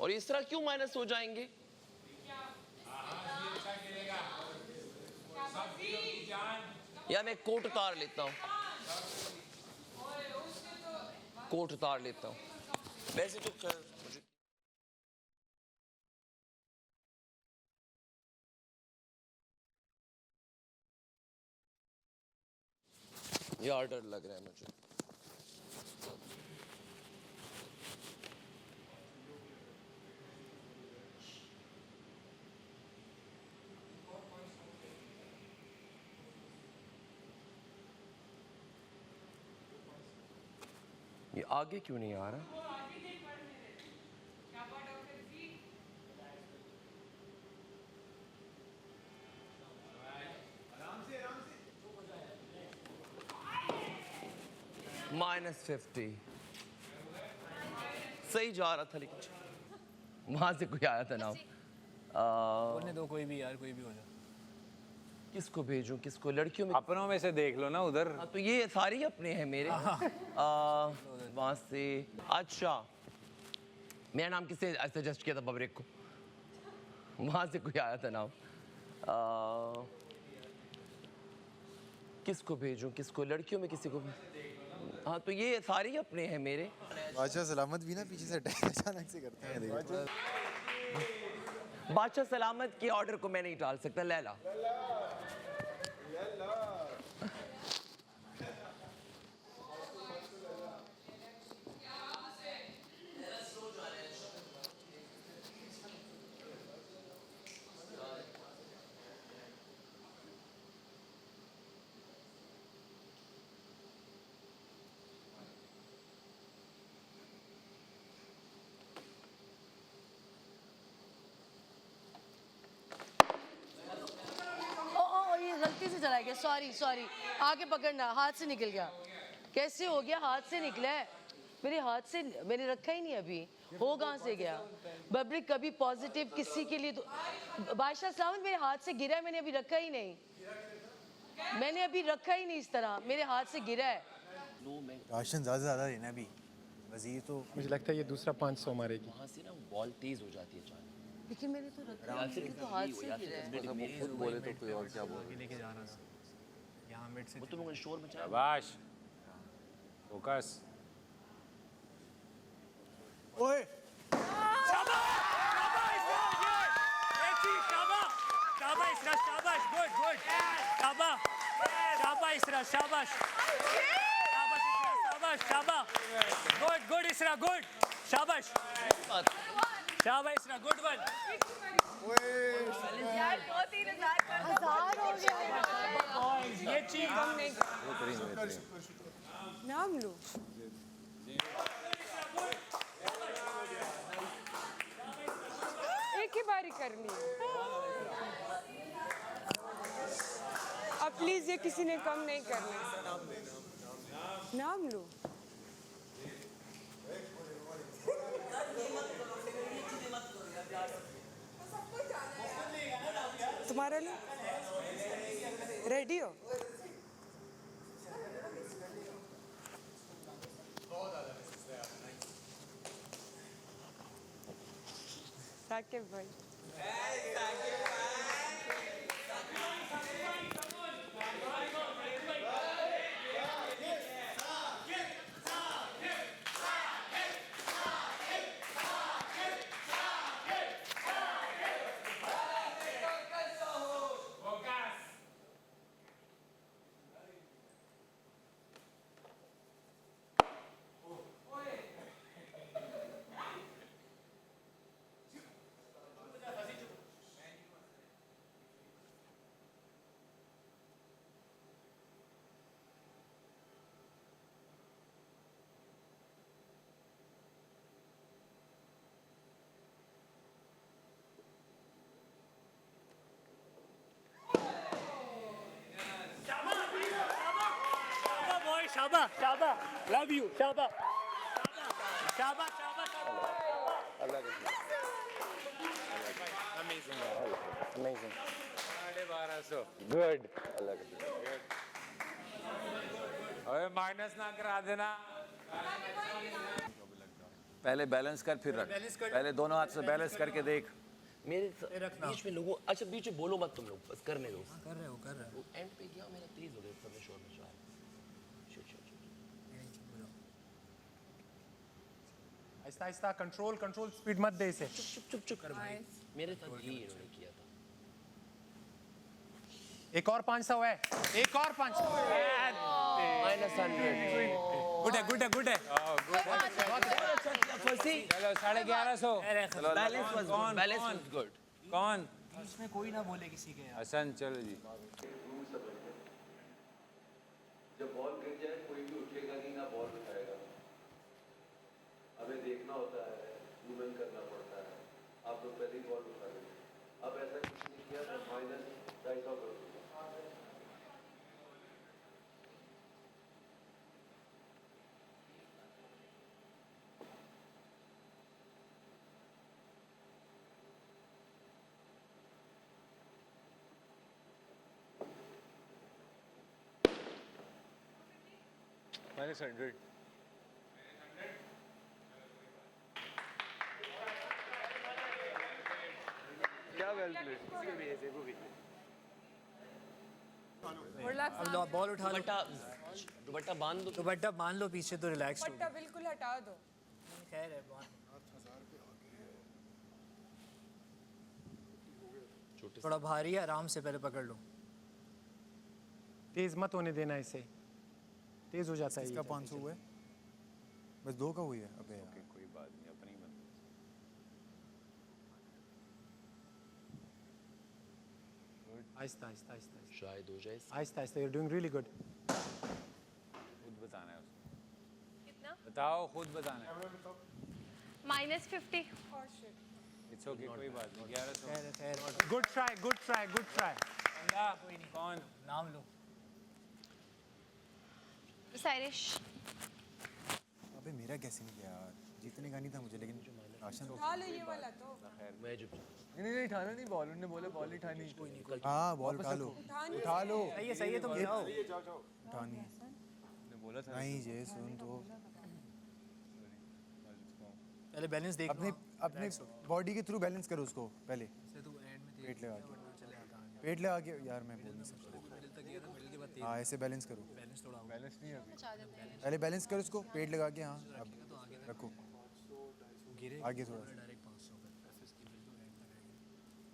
और इस तरह क्यों माइनस हो जाएंगे? या मैं कोट उतार लेता हूँ, कोट उतार लेता हूँ वैसे तो यार डर लग रहा है मुझे। ये आगे क्यों नहीं आ रहा? -50 सही जा रहा था लेकिन वहां से कोई आया था ना। बोलने दो, कोई भी यार, कोई भी हो जाए। किसको भेजूं, किसको? लड़कियों में अपनों में से देख लो ना उधर। हाँ, तो ये सारे ही अपने हैं मेरे। वहां से अच्छा, मेरा नाम किसने सजेस्ट किया था बबरेक को? वहां से कोई आया था नाम। किसको भेजूं, किसको? लड़कियों में किसी को? हाँ, तो ये सारे ही अपने हैं मेरे। बादशाह सलामत भी ना पीछे से अटैक अचानक से करते हैं, देखो। बादशाह सलामत के ऑर्डर को मैं नहीं टाल सकता। लैला ये गलती से चला गया, सॉरी सॉरी। आगे पकड़ना, हाथ से निकल गया। कैसे हो गया? हाथ से निकला है मेरे हाथ से, मैंने रखा ही नहीं अभी। हो कहाँ से गया? बबरिक कभी पॉजिटिव किसी के लिए तो बादशाह सलामत मेरे हाथ से गिरा है, मैंने अभी रखा ही नहीं। मैंने अभी रखा ही नहीं इस तरह, मेरे हाथ से गिरा है। राशन ज़्यादा लेना अभी वजीर तो। मुझे लगता है ये दूसरा 500 मारेगी। वहां से ना बॉल तेज हो जाती है अचानक। लेकिन मैंने तो रखा ही नहीं, तो हाथ से गिरा है। खुद बोले तो कोई और क्या बोले? लेके जाना था यहाँ मिड से। वो तो मैं शोर मचा। शाबाश, फोकस। ओए गुड इसरा, गुड। शाबाश शाबाश इसरा, गुड वन। यार 2-3 हज़ार हो गया। ये चीज हम नहीं। नाम लो। एक ही बारी करनी है। अब प्लीज ये किसी ने कम नहीं करना। नाम लो। तुम्हारा लो। रेडी हो? साकिब भाई। शाबा शाबा, लव यू शाबा शाबा शाबा। Amazing amazing. 1250 गुड। अरे माइनस ना करा देना। पहले बैलेंस कर फिर रख। पहले दोनों हाथ से बैलेंस करके देख। मेरे बीच में लोगों, अच्छा बीच में बोलो मत तुम लोग, बस करने दो। कर रहे हो। एंड पे गया मेरा तेज हो गया, सब में शोर मचा है। Aahista Aahista, control control, speed मत दे इसे। चुप चुप कर भाई। मेरे साथ ही इन्होंने किया था। एक और 500 है, एक और 500। गुड है गुड है गुड है चलो 1150 चलो बैलेंस गुड कौन उसमें कोई ना बोले किसी के हसन चलो जी जब बॉल गिर जाए कोई भी उठेगा नहीं ना बॉल उठाएगा हमें देखना होता है मूवमेंट करना पड़ता है आप लोग पहले ही बॉल उठा लेंगे अब ऐसा कुछ नहीं किया तो -250 कर दूंगा -100 क्या वेल प्लेड अब बॉल उठा लो दुपट्टा बांध दो दुपट्टा बांध लो पीछे तो रिलैक्स हो पट्टा बिल्कुल हटा दो खैर है थोड़ा भारी है आराम से पहले पकड़ लो तेज मत होने देना इसे तेज हो जाता है इसका 500 हुआ है बस 2 का हुई है अबे यार कोई बात नहीं अपनी मत आहिस्ता आहिस्ता आहिस्ता शायद हो जाए आहिस्ता आहिस्ता you are doing really good खुद बताना है उसको कितना बताओ खुद बताना है -50 इट्स ओके कोई बात नहीं 1100 good try good try good try कौन नाम लो साइरिश अबे मेरा कैसे नहीं गया यार जीतने का नहीं था मुझे लेकिन राशन उठा लो ये वाला तो मैं जो नहीं उठाना नहीं बॉल उन्होंने बोला बॉल नहीं उठानी हाँ बॉल उठा लो उठा लो सही है तुम जाओ उठानी बोला था नहीं जे सुन तो पहले बैलेंस देख अपने अपने बॉडी के थ्रू बैलेंस करो उसको पहले पेट लगा के पेट लगा के यार मैं बोल नहीं सकता हाँ ऐसे बैलेंस करो बैलेंस नहीं है अभी पहले बैलेंस करो उसको पेट लगा के हाँ अब रखो आगे थोड़ा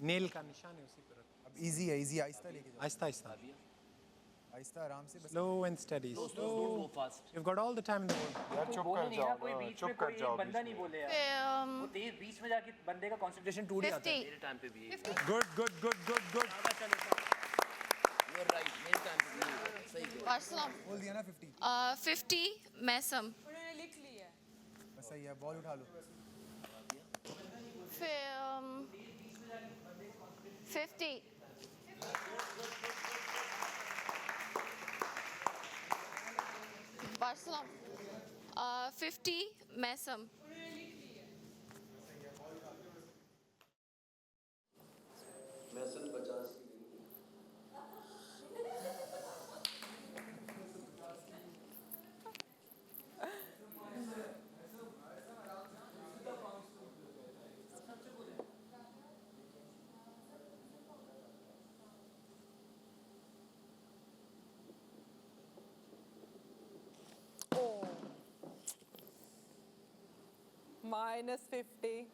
नेल का निशान है उसी पर अब इजी है इजी आहिस्ता लेके जाओ आहिस्ता आहिस्ता आहिस्ता आराम से बस slow and study slow you got all the time in the world यार चुप कर जाओ चुप कर जाओ बंदा नहीं बोले यार वो तेज बीच में जाके बंदे का कंसंट्रेशन टूट जाता है मेरे टाइम पे भी है good good good good good you are right मेरे टाइम पे भी है सही है अर्सलम बोल दिया ना 50 50 मैसम उन्होंने लिख लिया बस सही है बॉल उठा लो फिर 50 अर्सलम 50 मैसम मैसन 50 -50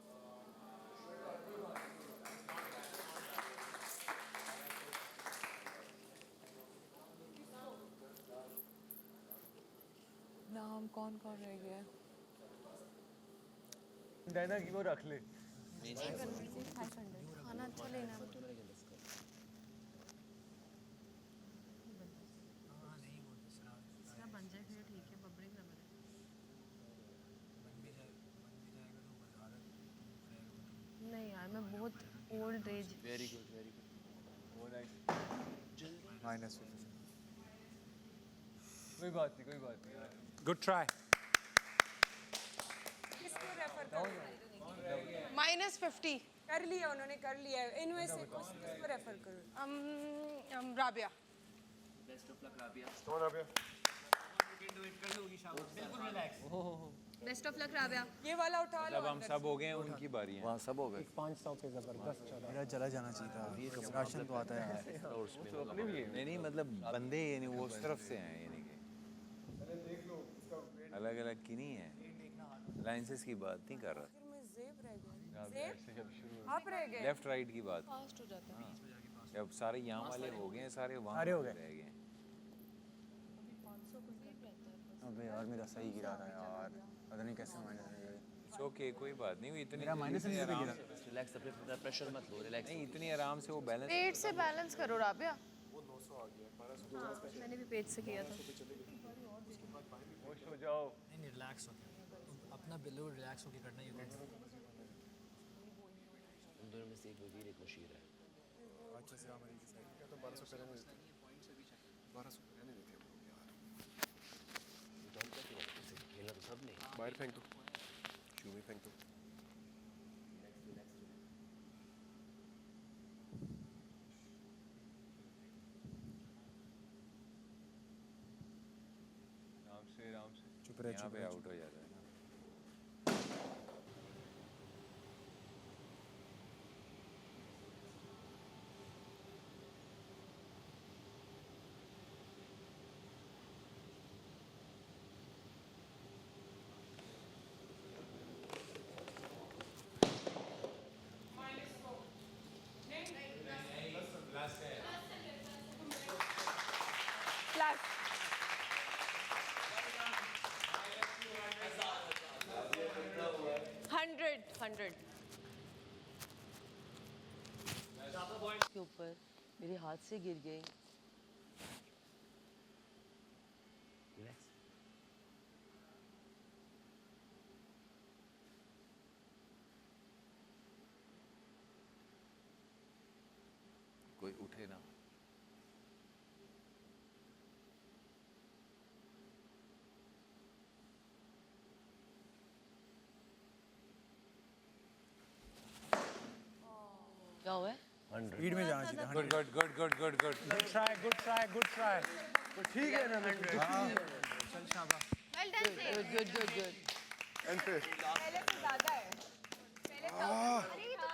नाम कौन कौन रह गया डायना की वो रख ले खाना अच्छा लेना बन जाए फिर ठीक है बबड़ी ना बने नहीं यार मैं बहुत ओल्ड एज वेरी गुड वो नाइस माइनस कोई बात नहीं गुड ट्राई किसको रेफर कर -50 कर लिया उन्होंने कर लिया इनमें से किसको रेफर करूं Rabia best of luck Rabia कौन Rabia best of luck Rabia ये वाला उठा लो अब हम सब हो गए हैं उनकी बारी है वहाँ सब हो गए 500 पे जबरदस्त चला मेरा चला जाना चाहिए था राशन तो आता है नहीं नहीं मतलब बंदे यानी वो उस तरफ से हैं यानी कि अलग अलग की नहीं है लाइंसेस की बात नहीं कर रहा आखिर में जेब रह गया जेब आप रह गए लेफ्ट राइट की बात फास्ट हो जाता है अब सारे यहाँ वाले हो गए हैं सारे वहाँ सारे हो गए। रह गए अबे यार मेरा सही गिरा था यार, पता नहीं कैसे माइनस में गई। ओके कोई बात नहीं, वो इतनी मेरा माइनस में गिरा। रिलैक्स, अपने प्रेशर मत लो, रिलैक्स। नहीं, इतनी आराम से वो बैलेंस। पेट से बैलेंस करो राबिया। वो 900 आ गया, 1200 हाँ, मैंने भी पेट से किया था। होश हो जाओ। नहीं रिलैक्स हो अपना बिलो रिलैक्स होके करना। ये उन दोनों में से एक वजीर एक मुशीर है। अच्छा से हमारी की साइड तो 1200 पहले नहीं देते, 1200 पहले नहीं देते यार। खेलना तो सब ने। बाहर फेंक दो, शू में फेंक दो। आराम से चुप रहे, यहाँ चुप पे रहे, आउट हो जाता है। प्लस 100 के ऊपर मेरे हाथ से गिर गई। रिलैक्स। कोई उठे ना। क्या हुआ है? स्पीड में जाना चाहिए। Good good good good good good. Good try good try good try. तो ठीक है ना, मैं चल शाबाश। Well done good good good good. And फिर पहले से ज़्यादा है, पहले